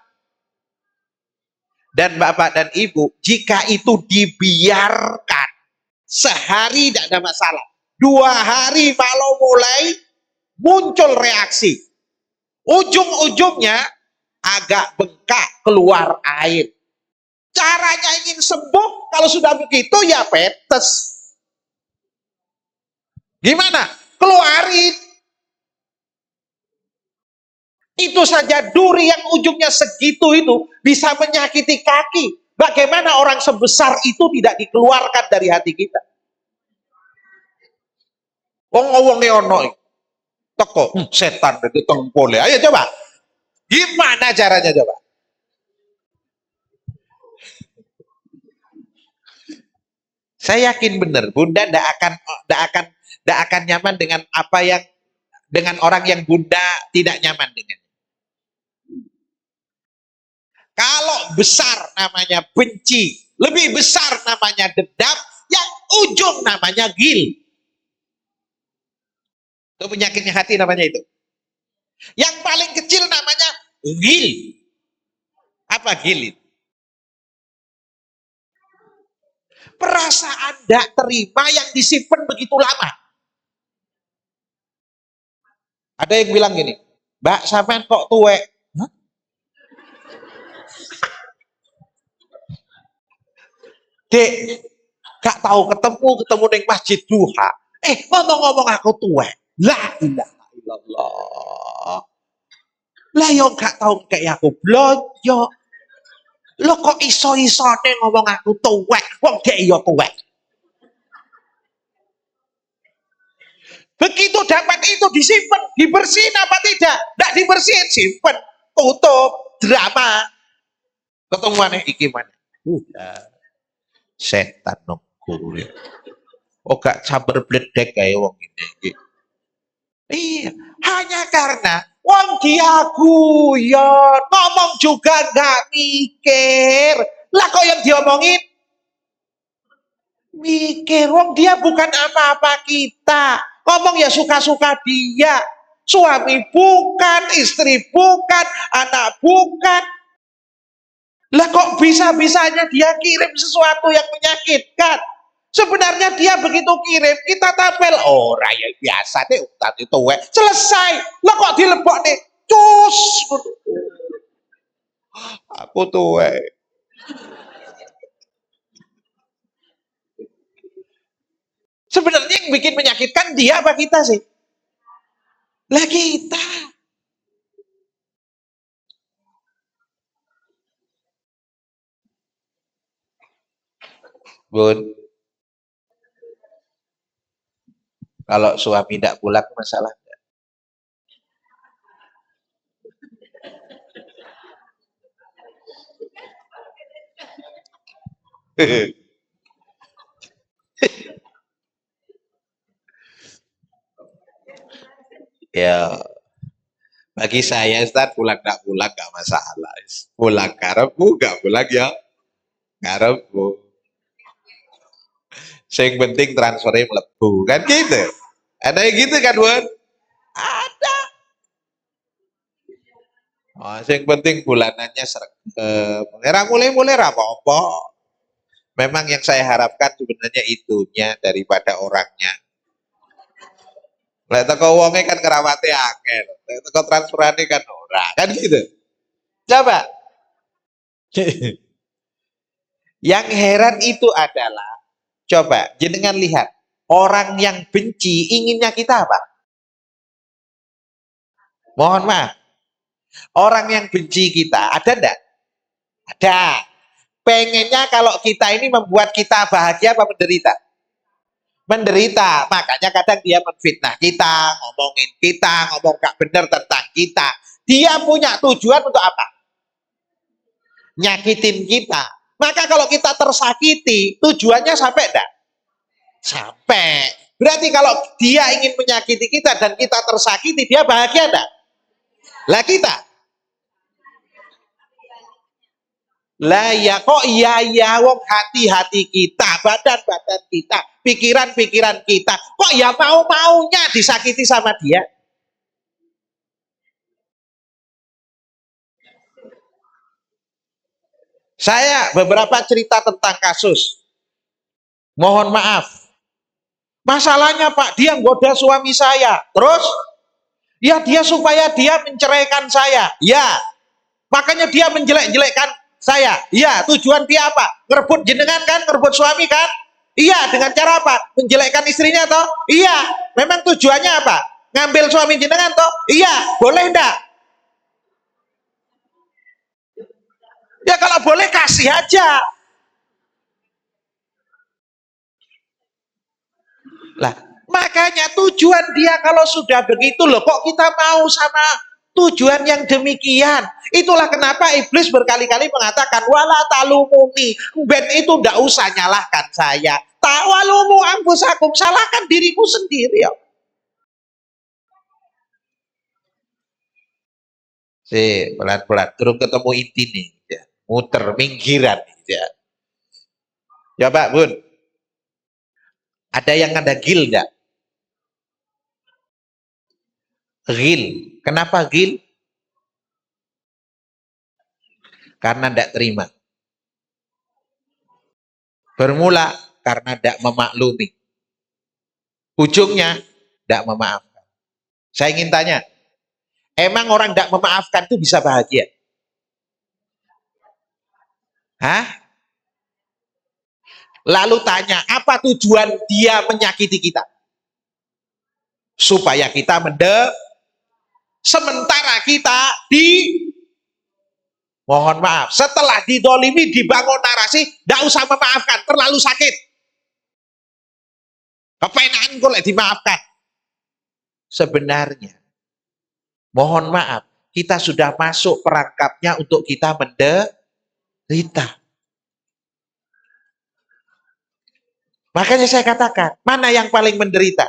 [SPEAKER 1] Dan Bapak dan Ibu, jika itu dibiarkan, sehari tidak ada masalah. 2 hari kalau mulai muncul reaksi. Ujung-ujungnya agak bengkak, keluar air. Caranya ingin sembuh, kalau sudah begitu ya petes. Gimana? Keluarin. Itu saja duri yang ujungnya segitu itu bisa menyakiti kaki. Bagaimana orang sebesar itu tidak dikeluarkan dari hati kita? Wong-wong ono. Toko setan itu tengpole. Ayo coba. Gimana caranya coba? Saya yakin benar, Bunda tidak akan nyaman dengan apa yang dengan orang yang Bunda tidak nyaman dengan. Kalau besar namanya benci, lebih besar namanya dendam, yang ujung namanya gil. Itu penyakitnya hati namanya itu. Yang paling kecil namanya gil. Apa gil itu? Perasaan tidak terima yang disimpan begitu lama. Ada yang bilang gini, Mbak sampean kok tuwek? Hah? Dek, gak tahu ketemu di masjid duha. Ngomong-ngomong aku tuwek. La ilaha illallah. Lah yo gak tahu kayak aku blonjo. Lo kok iso-isone ngomong aku tuwek, wong gak yo tuwek. Begitu dapat itu disimpan, dibersihin apa tidak? Tidak dibersihin, simpen, tutup, drama. Ketemu mana iki mana? Setan nongkur. Oh gak sabar bledek kayak wong ini. Iya, hanya karena wong dia guyon, ngomong juga nggak mikir. Lah kok yang diomongin? Mikir, wong dia bukan apa-apa kita. Ngomong ya suka-suka dia. Suami bukan, istri bukan, anak bukan. Lah kok bisa-bisanya dia kirim sesuatu yang menyakitkan? Sebenarnya dia begitu kirim, kita tampil. Oh, raya biasa deh, tadi tuwek. Selesai. Lah kok dilebok nih? Cus. Aku tuwek. Sebenarnya yang bikin menyakitkan dia apa kita sih? Lah kita. Bun, kalau suami tidak pulang masalah. Ya, bagi saya Ustaz pulang tak pulang gak masalah. Pulang karepmu gak pulang ya karepmu. Yang penting transfernya melebu kan gitu. Ada yang gitu kan Bun? Ada. Oh, yang penting bulanannya mulai-mulai apa-apa. Memang yang saya harapkan sebenarnya itunya daripada orangnya. Lek teko wonge kan kerawate akeh. Lek teko transferane kan ora. Kan gitu. Coba. Yang heran itu adalah coba jenengan lihat orang yang benci inginnya kita apa? Mohon maaf. Orang yang benci kita ada enggak? Ada. Pengennya kalau kita ini membuat kita bahagia apa menderita? Menderita. Makanya kadang dia menfitnah kita, ngomong gak benar tentang kita. Dia punya tujuan untuk apa? Nyakitin kita. Maka kalau kita tersakiti, tujuannya sampai enggak? Sampai. Berarti kalau dia ingin menyakiti kita dan kita tersakiti, dia bahagia enggak? Lah kita. Lah ya kok iya wong hati-hati kita, badan-badan kita, pikiran-pikiran kita. Kok ya mau-maunya disakiti sama dia? Saya beberapa cerita tentang kasus. Mohon maaf. Masalahnya Pak, dia goda suami saya. Terus? Ya dia supaya dia menceraikan saya. Ya. Makanya dia menjelek-jelekkan saya. Iya, tujuan dia apa? Ngerebut jenengan kan, ngerebut suami kan? Iya, dengan cara apa? Menjelekkan istrinya toh? Iya. Memang tujuannya apa? Ngambil suami jenengan toh? Iya, boleh enggak? Ya kalau boleh kasih aja. Lah, Makanya tujuan dia kalau sudah begitu loh, kok kita mau sama tujuan yang demikian? Itulah kenapa iblis berkali-kali mengatakan wala talumuni, ben itu ndak usah nyalahkan saya. Tawalumu ambusakum, salahkan dirimu sendiri ya. Si pelan-pelan, terus ketemu inti nih, ya. Muter minggiran, ya. Ya Pak Bun, ada yang ada gil enggak? Gil. Kenapa gil? Karena enggak terima. Bermula karena tidak memaklumi. Ujungnya tidak memaafkan. Saya ingin tanya, emang orang tidak memaafkan itu bisa bahagia? Hah? Lalu tanya, apa tujuan dia menyakiti kita? Supaya kita sementara kita mohon maaf, setelah didolimi dibangun narasi, tidak usah memaafkan, terlalu sakit. Kepenaan kok dimaafkan. Sebenarnya, mohon maaf, kita sudah masuk perangkapnya untuk kita menderita. Makanya saya katakan, mana yang paling menderita?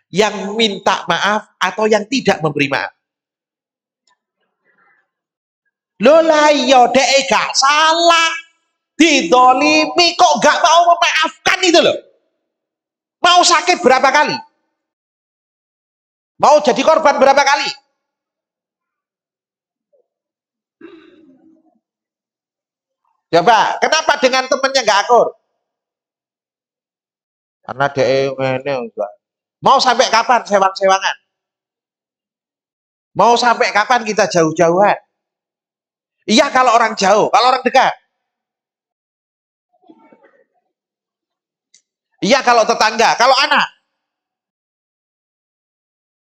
[SPEAKER 1] Yang minta maaf atau yang tidak memberi maaf? Lola yo dek gak salah, didolimi kok gak mau memaafkan itu loh. Mau sakit berapa kali? Mau jadi korban berapa kali? Coba, kenapa dengan temennya gak akur? Karena dia ini enggak. Mau sampai kapan sewang-sewangan? Mau sampai kapan kita jauh-jauhan? Iya kalau orang jauh, kalau orang dekat. Iya kalau tetangga, kalau anak.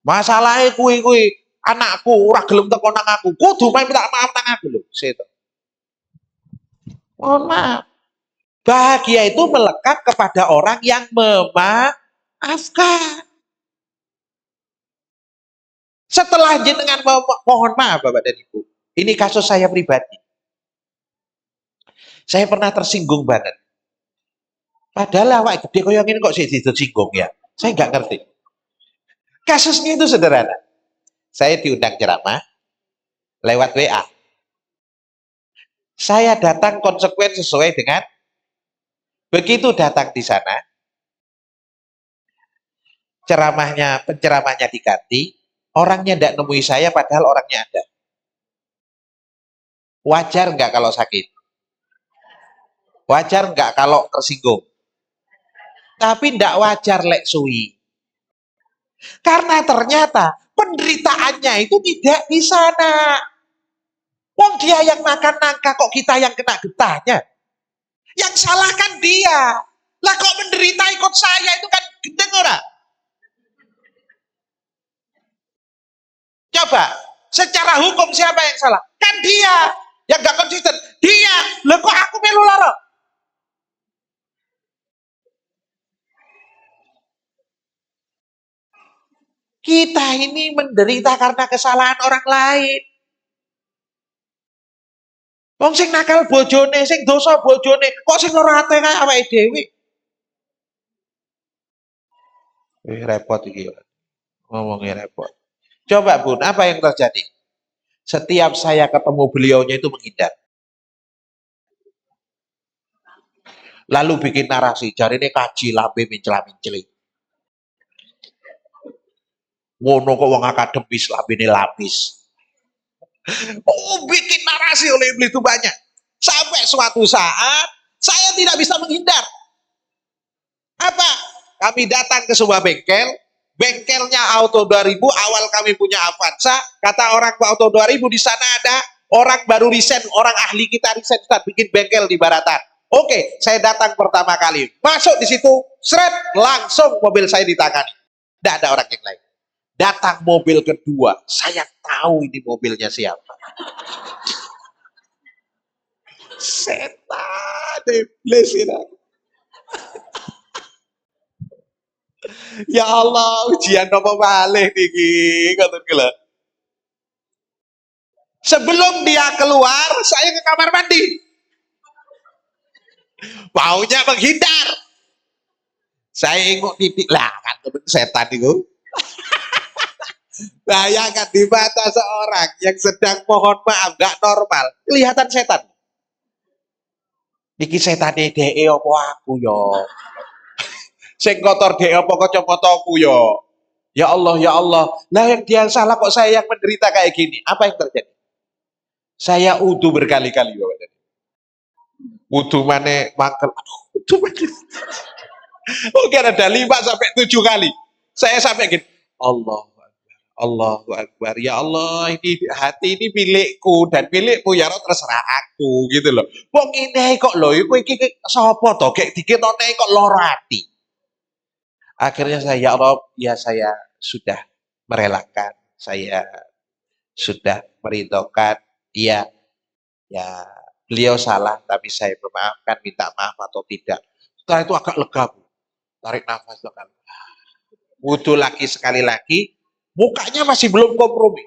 [SPEAKER 1] Masalahnya kui anakku ora gelem teko nang aku. Kudu main minta maaf nang aku lho. Seto. Mohon maaf. Bahagia itu melekat kepada orang yang memaafkan. Setelah jenengan mohon maaf Bapak dan Ibu. Ini kasus saya pribadi. Saya pernah tersinggung banget. Padahal awak gede koyo ngene kok sih disinggung ya. Saya nggak ngerti. Kasusnya itu sederhana. Saya diundang ceramah lewat WA. Saya datang konsekuen sesuai dengan begitu datang di sana, penceramahnya diganti, orangnya tidak nemui saya padahal orangnya ada. Wajar nggak kalau sakit? Wajar nggak kalau tersinggung? Tapi tidak wajar lek suwi. Karena ternyata penderitaannya itu tidak di sana. Wong dia yang makan nangka kok kita yang kena getahnya. Yang salah kan dia. Lah kok menderita ikut saya itu kan gendeng ora? Coba, secara hukum siapa yang salah? Kan dia yang gak konsisten. Dia, lah kok aku melu lara? Kita ini menderita karena kesalahan orang lain. Wong sing nakal bojone, sing dosa bojone, kok sing ora ate kae awake dhewe. Repot iki. Ngomongnya repot. Coba Bun, apa yang terjadi? Setiap saya ketemu beliaunya itu menghindar. Lalu bikin narasi, cari ini kaji lambe mencela-menceli. Ngono kok wong akademis lambene lapis. Oh, bikin narasi oleh iblis itu banyak. Sampai suatu saat saya tidak bisa menghindar. Apa? Kami datang ke sebuah bengkel, bengkelnya Auto 2000, awal kami punya Avanza, kata orang Auto 2000 di sana ada orang baru resign, orang ahli kita resign, start bikin bengkel di Baratan. Oke, saya datang pertama kali. Masuk di situ, seret, langsung mobil saya ditangani. Tidak ada orang yang lain. Datang mobil kedua, saya tahu ini mobilnya siapa. Setan, iblis ini. Ya Allah, ujian apa malih niki ngoten ki lho. Sebelum dia keluar, saya ke kamar mandi. Maunya menghindar. Saya inguk titik lah kan temen setan itu. Bayangkan di mata seorang yang sedang mohon maaf gak normal, kelihatan setan. Niki setane dheke apa aku yo? Sing kotor dhek apa kacamataku yo? Ya Allah, ya Allah. Nah yang dia salah kok saya yang menderita kayak gini. Apa yang terjadi? Saya udu berkali-kali Bapak. Wudu mana mangkel. Aduh, wudu mana. Mungkin ada 5 sampai 7 kali. Saya sampai gini. Allah, Allahu Akbar. Ya Allah, ini hati ini milikku dan milikmu ya Allah terserah aku gitu loh. Wong ini kok lho, iku iki sapa to? Kayak diketone kok lara hati. Akhirnya saya ya Allah, ya saya sudah merelakan. Saya sudah meridhokan dia. Ya, beliau salah tapi saya memaafkan, minta maaf atau tidak. Setelah itu agak lega, Bu. Tarik nafas kan. Wudhu lagi sekali lagi, mukanya masih belum kompromi.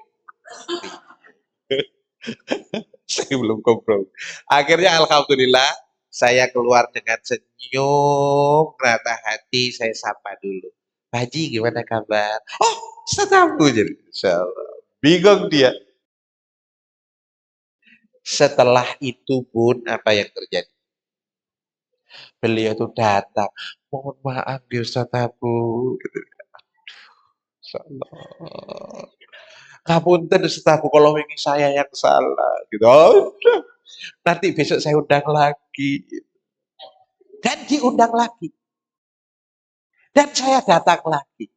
[SPEAKER 1] Saya belum kompromi. Akhirnya alhamdulillah saya keluar dengan senyum, rata hati, saya sapa dulu. Haji gimana kabar? Oh, setahu jadi. Insyaallah. Bingung dia. Setelah itu pun apa yang terjadi? Beliau itu datang. Mohon maaf ya Ustaz Abu. Gitu. Insyaallah. Ngapunten Ustaz Abu kalau ini saya yang salah. Gitu. Oh, nanti besok saya undang lagi. Dan diundang lagi. Dan saya datang lagi.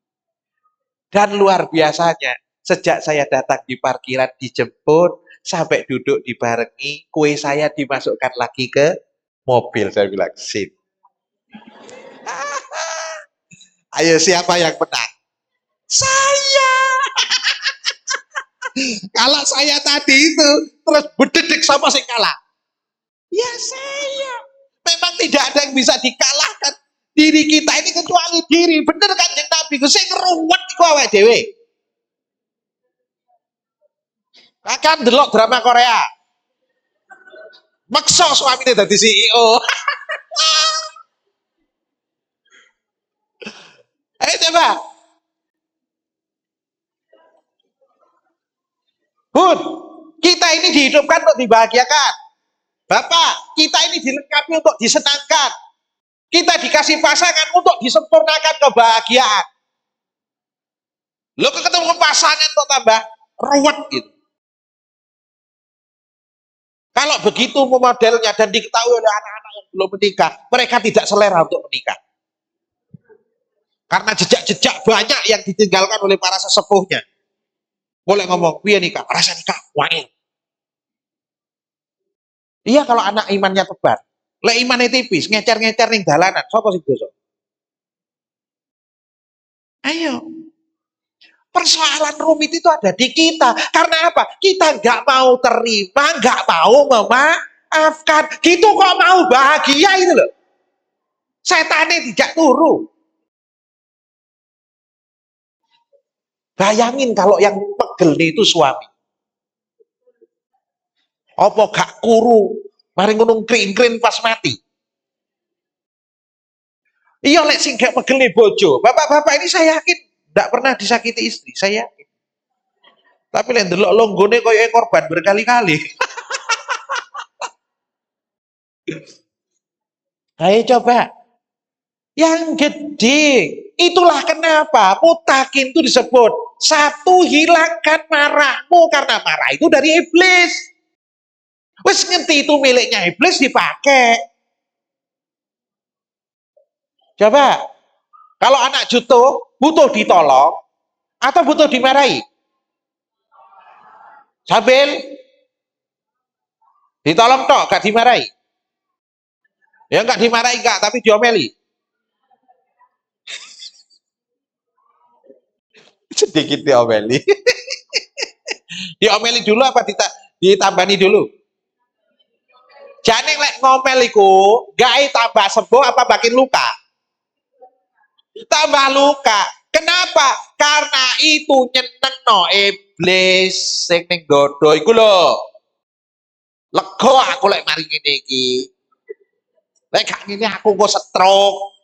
[SPEAKER 1] Dan luar biasanya, sejak saya datang di parkiran dijemput, sampai duduk dibarengi, kue saya dimasukkan lagi ke mobil. Saya bilang, sip. Ayo siapa yang menang? Saya. Kalau saya tadi itu, terus berdedek sama si kalah. Ya saya. Memang tidak ada yang bisa dikalahkan. Diri kita ini kecuali diri. Bener kan yang Nabi? Saya ngeruwet iku awake dhewe. Akan delok drama Korea. Maksa suaminya dadi CEO. Ayo coba. Bun, kita ini dihidupkan untuk dibahagiakan. Bapak, kita ini dilengkapi untuk disenangkan. Kita dikasih pasangan untuk disempurnakan kebahagiaan. Lo ketemu pasangan kok tambah ruwet gitu. Kalau begitu modelnya dan diketahui oleh anak-anak yang belum menikah, mereka tidak selera untuk menikah. Karena jejak-jejak banyak yang ditinggalkan oleh para sesepuhnya. Boleh ngomong, piye nikah? Rasa nikah, wae. Iya kalau anak imannya tebal. Lek imannya tipis, ngecer-ngecer ning dalanan, sapa sing dosa? Ayo. Persoalan rumit itu ada di kita. Karena apa? Kita nggak mau terima, nggak mau memaafkan. Gitu kok mau bahagia itu loh. Setannya tidak turu. Bayangin kalau yang pegel itu suami. Apa gak kuru? Mari ngunung kring-kring pas mati. Iya lek sing gak pegel nih bojo. Bapak-bapak ini saya yakin tidak pernah disakiti istri. Saya yakin. Tapi lek ndelok longgone koyo korban berkali-kali. Ayo coba. Yang gede. Itulah kenapa mutakin itu disebut. Satu, hilangkan marahmu karena marah itu dari iblis. Wes ngerti itu miliknya iblis dipakai. Coba, kalau anak juto butuh ditolong atau butuh dimarahi? Sambil ditolong tok, gak dimarahi. Ya gak dimarahi gak, tapi diomeli. Sedikit diomeli. Diomeli dulu apa ditambani dulu? Jane lek ngomel iku, gawe tambah sembuh apa makin luka? tambah luka. Kenapa? Karena itu nyenengno iblis sing ning dodo iku lho. Lega aku lek mari ngene iki. Lek gak ngene aku kok stroke.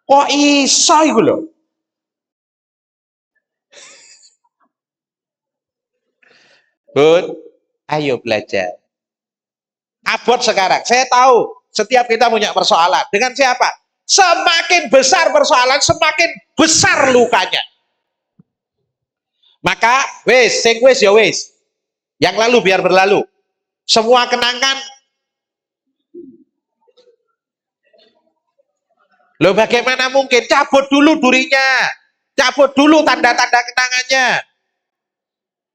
[SPEAKER 1] Kok iso iku lho? Bun, ayo belajar. Abot sekarang. Saya tahu setiap kita punya persoalan. Dengan siapa? Semakin besar persoalan, semakin besar lukanya. Maka wis, sing wis ya wis. Yang lalu biar berlalu. Semua kenangan. Loh bagaimana mungkin? Cabut dulu durinya. Cabut dulu tanda-tanda kenangannya.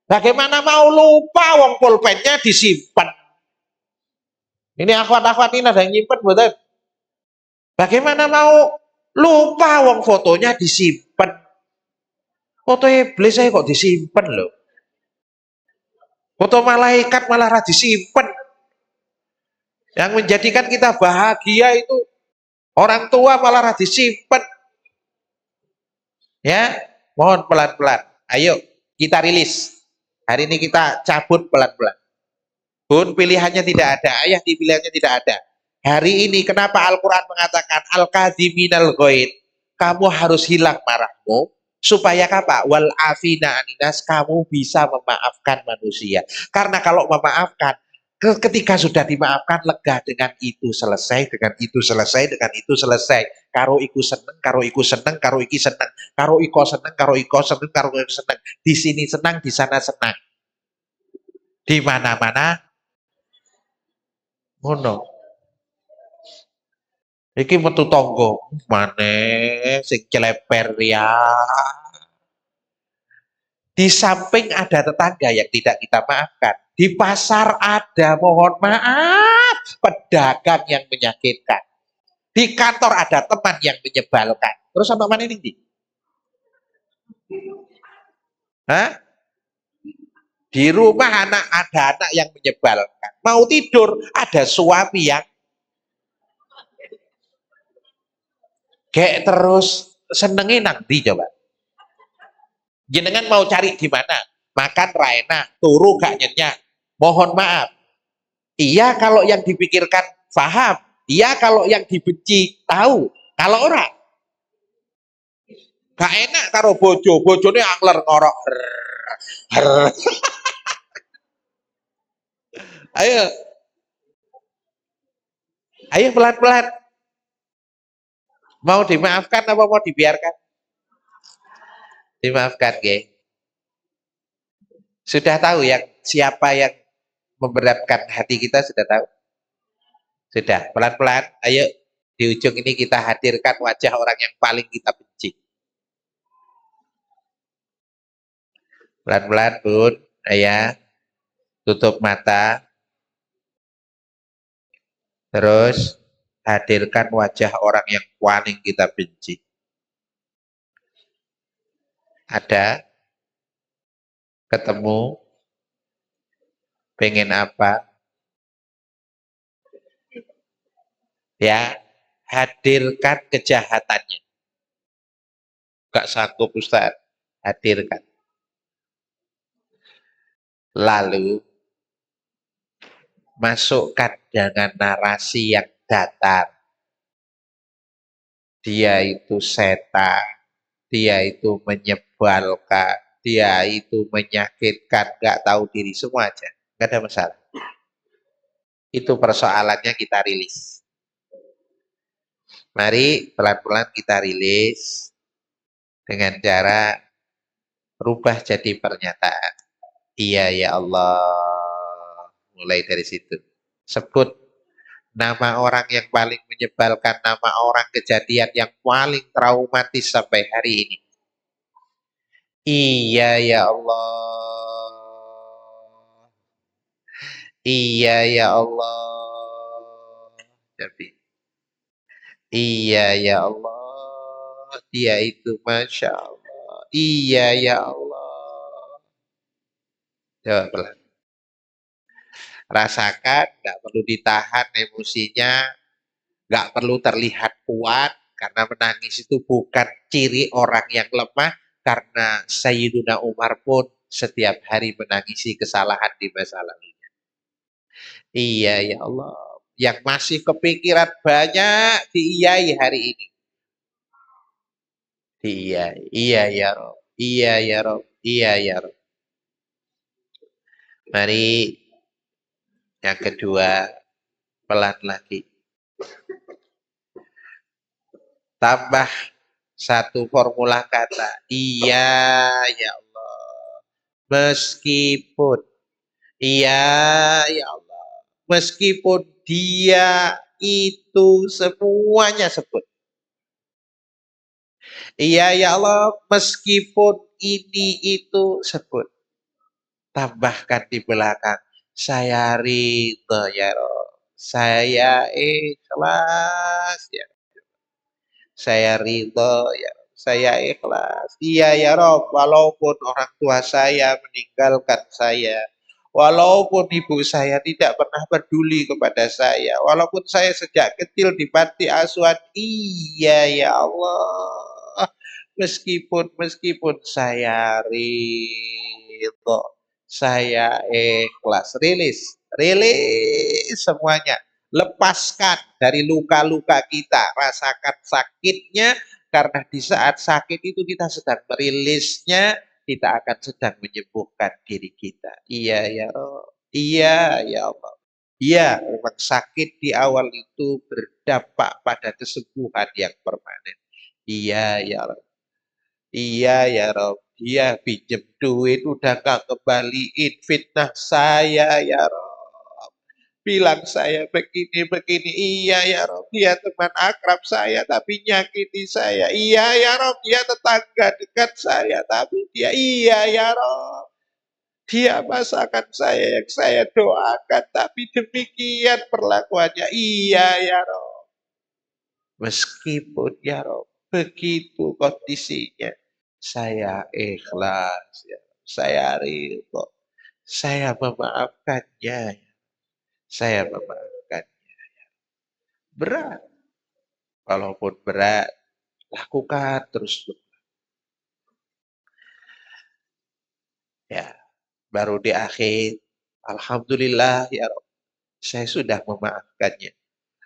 [SPEAKER 1] Bagaimana mau lupa wong pulpennya disimpan. Ini akhwat-akhwat ini ada yang nyimpen betul. Bagaimana mau lupa wong fotonya disimpan. Foto iblis saya kok disimpan loh. Foto malaikat malah disimpan. Yang menjadikan kita bahagia itu orang tua malah disimpan. Ya, mohon pelan-pelan. Ayo kita rilis. Hari ini kita cabut pelan-pelan. Bun, pilihannya tidak ada. Ayah di pilihannya tidak ada. Hari ini kenapa Al-Quran mengatakan Al-Kadhiminal Ghaid, kamu harus hilang marahmu supaya apa? Wal afina aninas, kamu bisa memaafkan manusia. Karena kalau memaafkan, ketika sudah dimaafkan, lega, dengan itu selesai, dengan itu selesai, dengan itu selesai. Karo iku seneng, karo iku seneng, karo iki seneng, karo iko seneng, karo iko seneng, karo iko seneng. Di sini senang, di sana senang. Di mana-mana ngono. Iki metu tonggo, maneh sing celeper ya. Di samping ada tetangga yang tidak kita maafkan. Di pasar ada, mohon maaf, pedagang yang menyakitkan. Di kantor ada teman yang menyebalkan. Terus apa mana ini? Hah? Di rumah ada anak yang menyebalkan. Mau tidur ada suami yang kayak terus senengin nanti coba. Jenengan mau cari di mana? Makan raena, turu gak nyenyak. Mohon maaf. Iya kalau yang dipikirkan paham. Iya kalau yang dibenci tahu. Kalau orang gak enak karo bojo, bojone angler ngorok. Ayo, ayo pelan-pelan. Mau dimaafkan apa mau dibiarkan? Dimaafkan, ge. Sudah tahu yang siapa yang memberatkan hati kita, sudah tahu? Sudah, pelan-pelan. Ayo, di ujung ini kita hadirkan wajah orang yang paling kita benci. Pelan-pelan, Bun. Ayah, tutup mata. Terus hadirkan wajah orang yang paling kita benci. Ada, ketemu, pengen apa? Ya, hadirkan kejahatannya. Gak sanggup Ustaz, hadirkan. Lalu masukkan dengan narasi yang datar. Dia itu setan, dia itu menyebalkan, dia itu menyakitkan, gak tahu diri, semua aja. Gak ada masalah. Itu persoalannya kita rilis. Mari pelan-pelan kita rilis dengan cara rubah jadi pernyataan. Iya ya Allah. Mulai dari situ. Sebut nama orang yang paling menyebalkan, nama orang kejadian yang paling traumatis sampai hari ini. Iya ya Allah. Iya ya Allah. Jadi, iya ya Allah. Dia itu Masya Allah. Iya ya Allah. Coba pelan. Rasakan, nggak perlu ditahan emosinya, nggak perlu terlihat kuat, Karena menangis itu bukan ciri orang yang lemah, karena Sayyiduna Umar pun setiap hari menangisi kesalahan di masa lalu. Iya ya Allah, yang masih kepikiran banyak diiyai hari ini. Iya, iya ya Rob. Iya ya Rob. Iya ya Rob. Mari yang kedua, pelan lagi. Tambah satu formula kata. Iya ya Allah. Meskipun. Iya ya Allah. Meskipun dia itu semuanya sebut. Iya ya Allah. Meskipun ini itu sebut. Tambahkan di belakang. Saya ridho ya Rob. Saya ikhlas ya. Saya ridho ya. Saya ikhlas. Iya ya Rob, walaupun orang tua saya meninggalkan saya. Walaupun ibu saya tidak pernah peduli kepada saya. Walaupun saya sejak kecil di panti asuhan. Iya ya Allah. Meskipun saya ridho. Saya ikhlas. Rilis semuanya. Lepaskan dari luka-luka kita, rasakan sakitnya, karena di saat sakit itu kita sedang merilisnya, kita akan sedang menyembuhkan diri kita. Iya ya Rob. Iya ya Allah. Iya, memang sakit di awal itu berdampak pada kesembuhan yang permanen. Iya ya Rob. Iya ya Rob. Dia pinjem duit udah gak kembaliin, fitnah saya ya Rob. Bilang saya begini-begini, iya ya Rob, dia teman akrab saya tapi nyakiti saya. Iya ya Rob, dia tetangga dekat saya tapi iya ya Rob. Dia masakan saya yang saya doakan tapi demikian perlakuannya. Iya ya Rob. Meskipun ya Rob, begitu kondisinya, saya ikhlas ya. Saya ridho. Saya memaafkannya. Saya memaafkan. Berat. Walaupun berat, lakukan terus. Ya, baru di akhir, alhamdulillah ya Rob, saya sudah memaafkannya.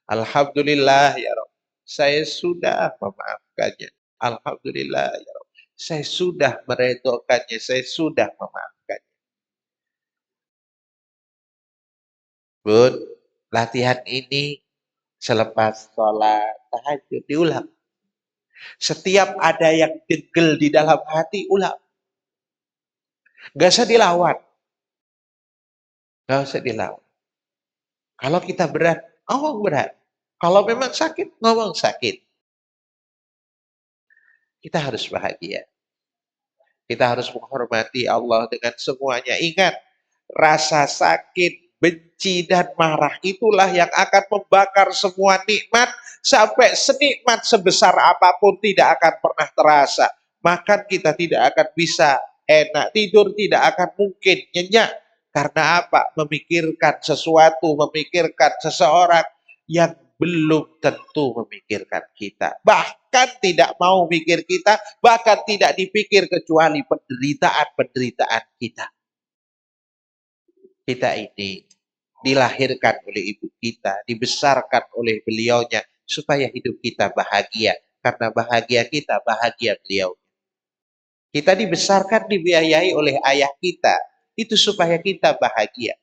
[SPEAKER 1] Alhamdulillah ya Rob, saya sudah memaafkannya. Alhamdulillah ya Rob, saya sudah meredokannya, saya sudah memaafkannya. Bun, latihan ini selepas sholat tahajud diulang. Setiap ada yang degel di dalam hati, ulang. Gak usah dilawan. Gak usah dilawan. Kalau kita berat, ngomong berat. Kalau memang sakit, ngomong sakit. Kita harus bahagia. Kita harus menghormati Allah dengan semuanya. Ingat, rasa sakit, benci, dan marah itulah yang akan membakar semua nikmat. Sampai senikmat sebesar apapun tidak akan pernah terasa. Makan kita tidak akan bisa enak. Tidur tidak akan mungkin nyenyak. Karena apa? Memikirkan sesuatu, memikirkan seseorang yang belum tentu memikirkan kita. Bahkan tidak mau mikir kita, bahkan tidak dipikir kecuali penderitaan-penderitaan kita. Kita ini dilahirkan oleh ibu kita, dibesarkan oleh beliaunya, supaya hidup kita bahagia. Karena bahagia kita, bahagia beliau. Kita dibesarkan, dibiayai oleh ayah kita. Itu supaya kita bahagia.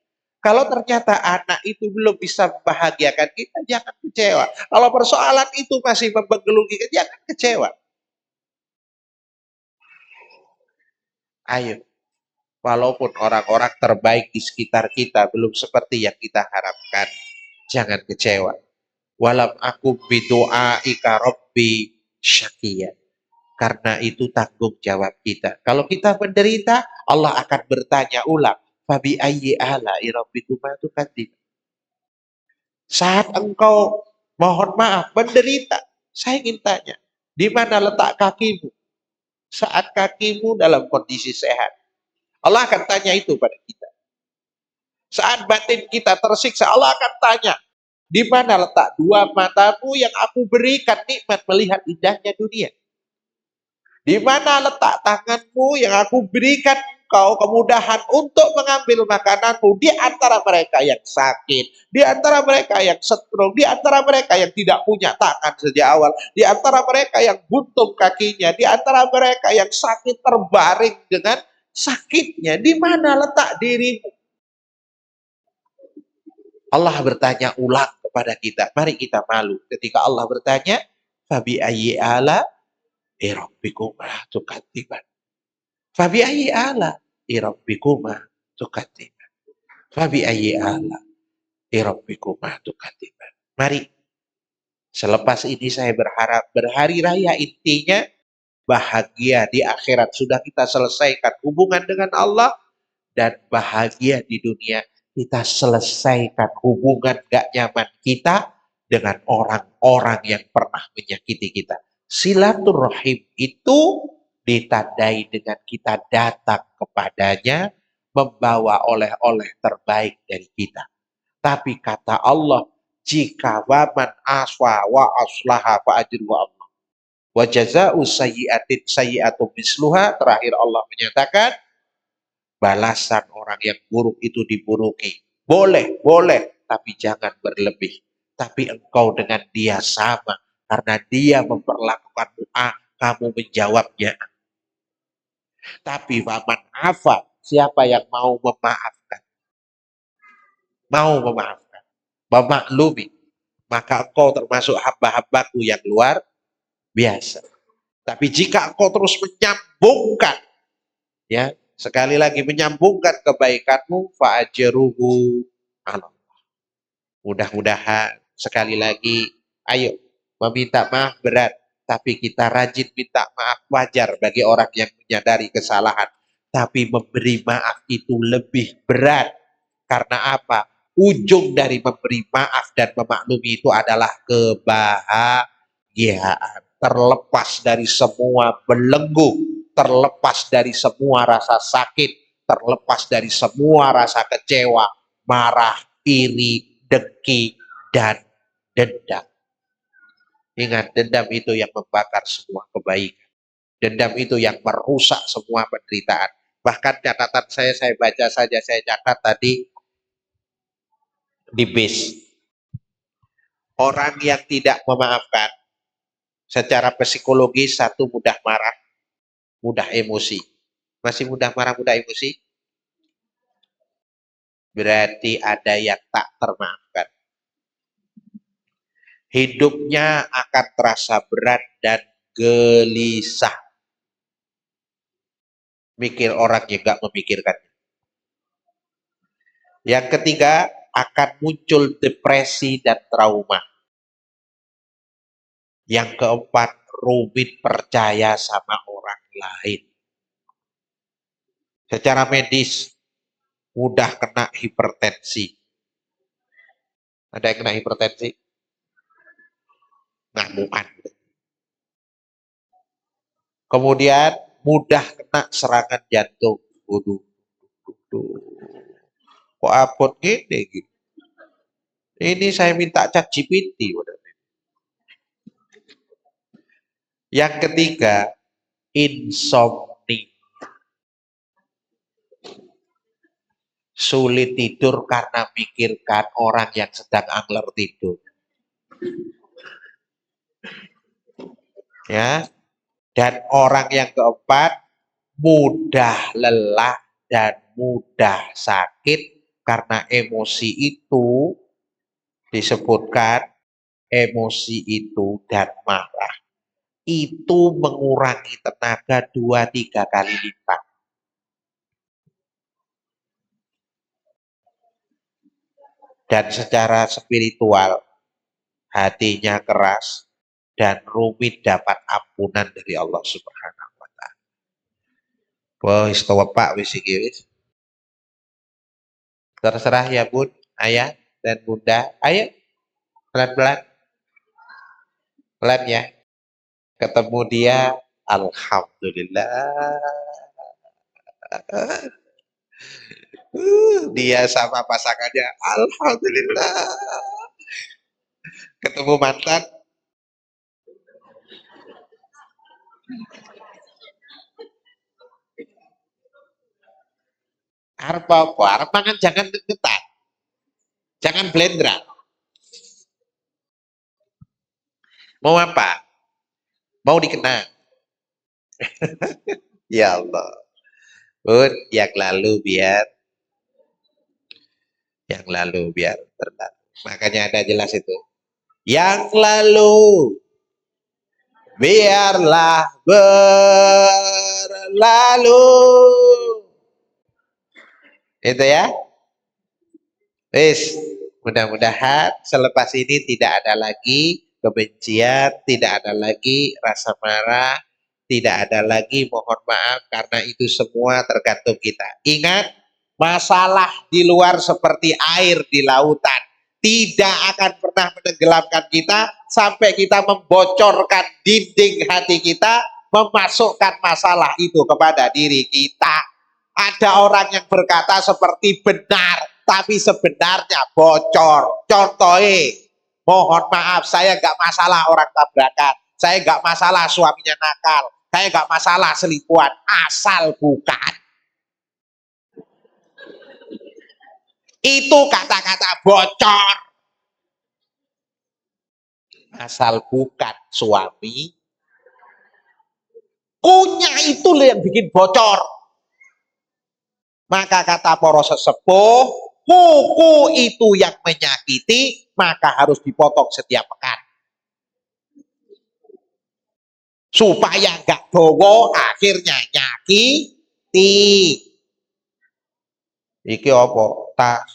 [SPEAKER 1] Kalau ternyata anak itu belum bisa membahagiakan kita, jangan kecewa. Kalau persoalan itu masih membenggelugi kita, jangan kecewa. Ayo, walaupun orang-orang terbaik di sekitar kita belum seperti yang kita harapkan, jangan kecewa. Walam aku bidu'a ika rabbi syakiyah. Karena itu tanggung jawab kita. Kalau kita menderita, Allah akan bertanya ulang. Fabi ayyi ala'i rabbikuma tukadzib. Saat engkau mohon maaf, menderita, saya ingin tanya, di mana letak kakimu? Saat kakimu dalam kondisi sehat. Allah akan tanya itu pada kita. Saat batin kita tersiksa, Allah akan tanya, Di mana letak dua matamu yang aku berikan nikmat melihat indahnya dunia? Di mana letak tanganmu yang aku berikan kau kemudahan untuk mengambil makananmu? Di antara mereka yang sakit, di antara mereka yang stroke, di antara mereka yang tidak punya tangan sejak awal, di antara mereka yang buntung kakinya, di antara mereka yang sakit terbaring dengan sakitnya. Di mana letak dirimu? Allah bertanya ulang kepada kita. Mari kita malu ketika Allah bertanya, Fabi ayyi ala rabbikuma tukadziban. Fabi ayyi ala rabbikuma tukadziban. Fabi ayyi ala rabbikuma tukadziban. Mari, selepas ini saya berharap berhari raya intinya bahagia di akhirat. Sudah kita selesaikan hubungan dengan Allah, dan bahagia di dunia kita selesaikan hubungan gak nyaman kita dengan orang-orang yang pernah menyakiti kita. Silaturahim itu ditandai dengan kita datang kepadanya membawa oleh-oleh terbaik dari kita. Tapi kata Allah, jika waman aswa wa aslaha fa ajru Allah. Wa jazaa'u sayyi'atin sayyi'atu misluha. Terakhir Allah menyatakan, balasan orang yang buruk itu diburuki. Boleh, boleh, tapi jangan berlebih. Tapi engkau dengan dia sama, karena dia memperlakukanmu A, kamu menjawabnya A. Tapi waman afa, siapa yang mau memaafkan, mau memaafkan, memaklumi, maka engkau termasuk hamba-hambaku yang luar biasa. Tapi jika engkau terus menyambungkan, ya, sekali lagi menyambungkan kebaikanmu, fa'ajruhu Allah. Mudah-mudahan sekali lagi, ayo, meminta maaf berat, tapi kita rajin minta maaf. Wajar bagi orang yang menyadari kesalahan, tapi memberi maaf itu lebih berat. Karena apa? Ujung dari memberi maaf dan memaklumi itu adalah kebahagiaan. Terlepas dari semua belenggu, terlepas dari semua rasa sakit, terlepas dari semua rasa kecewa, marah, iri, dengki, dan dendam. Ingat, dendam itu yang membakar semua kebaikan. Dendam itu yang merusak semua penderitaan. Bahkan catatan saya baca saja, saya catat tadi di bis. Orang yang tidak memaafkan, secara psikologis satu mudah marah, mudah emosi. Masih mudah marah, mudah emosi? Berarti ada yang tak termaafkan. Hidupnya akan terasa berat dan gelisah. Mikir orang yang gak memikirkan. Yang ketiga, akan muncul depresi dan trauma. Yang keempat, rumit percaya sama orang lain. Secara medis, mudah kena hipertensi. Ada yang kena hipertensi? Ngamuan. Kemudian, mudah kena serangan jantung. Waduh. Kok abot gini gitu. Ini saya minta ChatGPT. Yang ketiga, insomnia. Sulit tidur karena mikirkan orang yang sedang angler tidur. Ya. Dan orang yang keempat, mudah lelah dan mudah sakit karena emosi itu disebutkan, emosi itu dan marah itu mengurangi tenaga 2-3 kali lipat. Dan secara spiritual, hatinya keras dan rumit dapat ampunan dari Allah Subhanahu wa Ta'ala. Wah, istawa Pak wis iki wis. Terserah ya Bun, Ayah dan Bunda. Ayo pelan-pelan. Pelan ya. Ketemu dia, alhamdulillah. Dia sama pasangannya, alhamdulillah. Ketemu mantan, arep apa? Arep mangan jangan deketan, jangan blendera. Mau apa? Mau dikenang. Ya Allah. Bun, yang lalu biar berlalu. Makanya ada jelas itu. Yang lalu biarlah berlalu. Itu ya. Wis, mudah-mudahan selepas ini tidak ada lagi kebencian, tidak ada lagi rasa marah, tidak ada lagi mohon maaf karena itu semua tergantung kita. Ingat, masalah di luar seperti air di lautan tidak akan pernah menenggelamkan kita sampai kita membocorkan dinding hati kita, memasukkan masalah itu kepada diri kita. Ada orang yang berkata seperti benar, tapi sebenarnya bocor. Contohnya, mohon maaf, saya nggak masalah orang tabrakan, saya nggak masalah suaminya nakal, saya nggak masalah selingkuhan, asal bukan. Itu kata-kata bocor. Asal bukan suami, punya itu yang bikin bocor. Maka kata para sesepuh, kuku itu yang menyakiti, maka harus dipotong setiap pekan. Supaya nggak dowo, akhirnya nyakiti. Iki apa?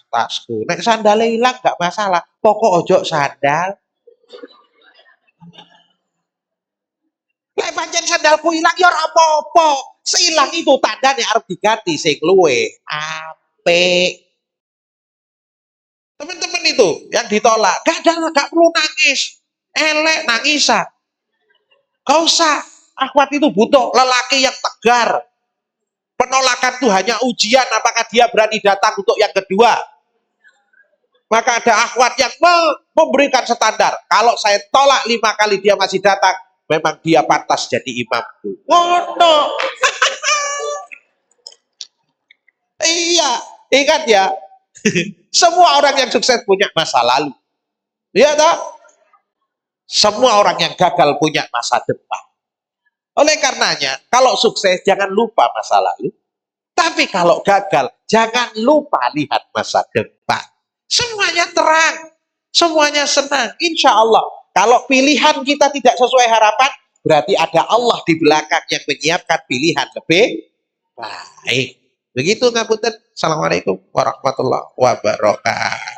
[SPEAKER 1] Tasku. Nek sandal hilang nggak masalah. Pokok ojo sandal. Lek pancen sandalku hilang ya ora apa-apa. Seilang itu tandane arep diganti sing luwe apik. Teman-teman itu yang ditolak, gak perlu nangis. Elek nangisan. Gak usah. Akhwat itu butuh lelaki yang tegar. Penolakan itu hanya ujian apakah dia berani datang untuk yang kedua. Maka ada akhwat yang memberikan standar. Kalau saya tolak 5 kali dia masih datang, memang dia pantas jadi imamku. Oh no. Iya, ingat ya. Semua orang yang sukses punya masa lalu. Iya tak? Semua orang yang gagal punya masa depan. Oleh karenanya, kalau sukses jangan lupa masa lalu. Tapi kalau gagal, jangan lupa lihat masa depan. Semuanya terang, semuanya senang. Insya Allah, kalau pilihan kita tidak sesuai harapan, berarti ada Allah di belakang yang menyiapkan pilihan lebih baik. Begitu ngapunten. Assalamualaikum warahmatullahi wabarakatuh.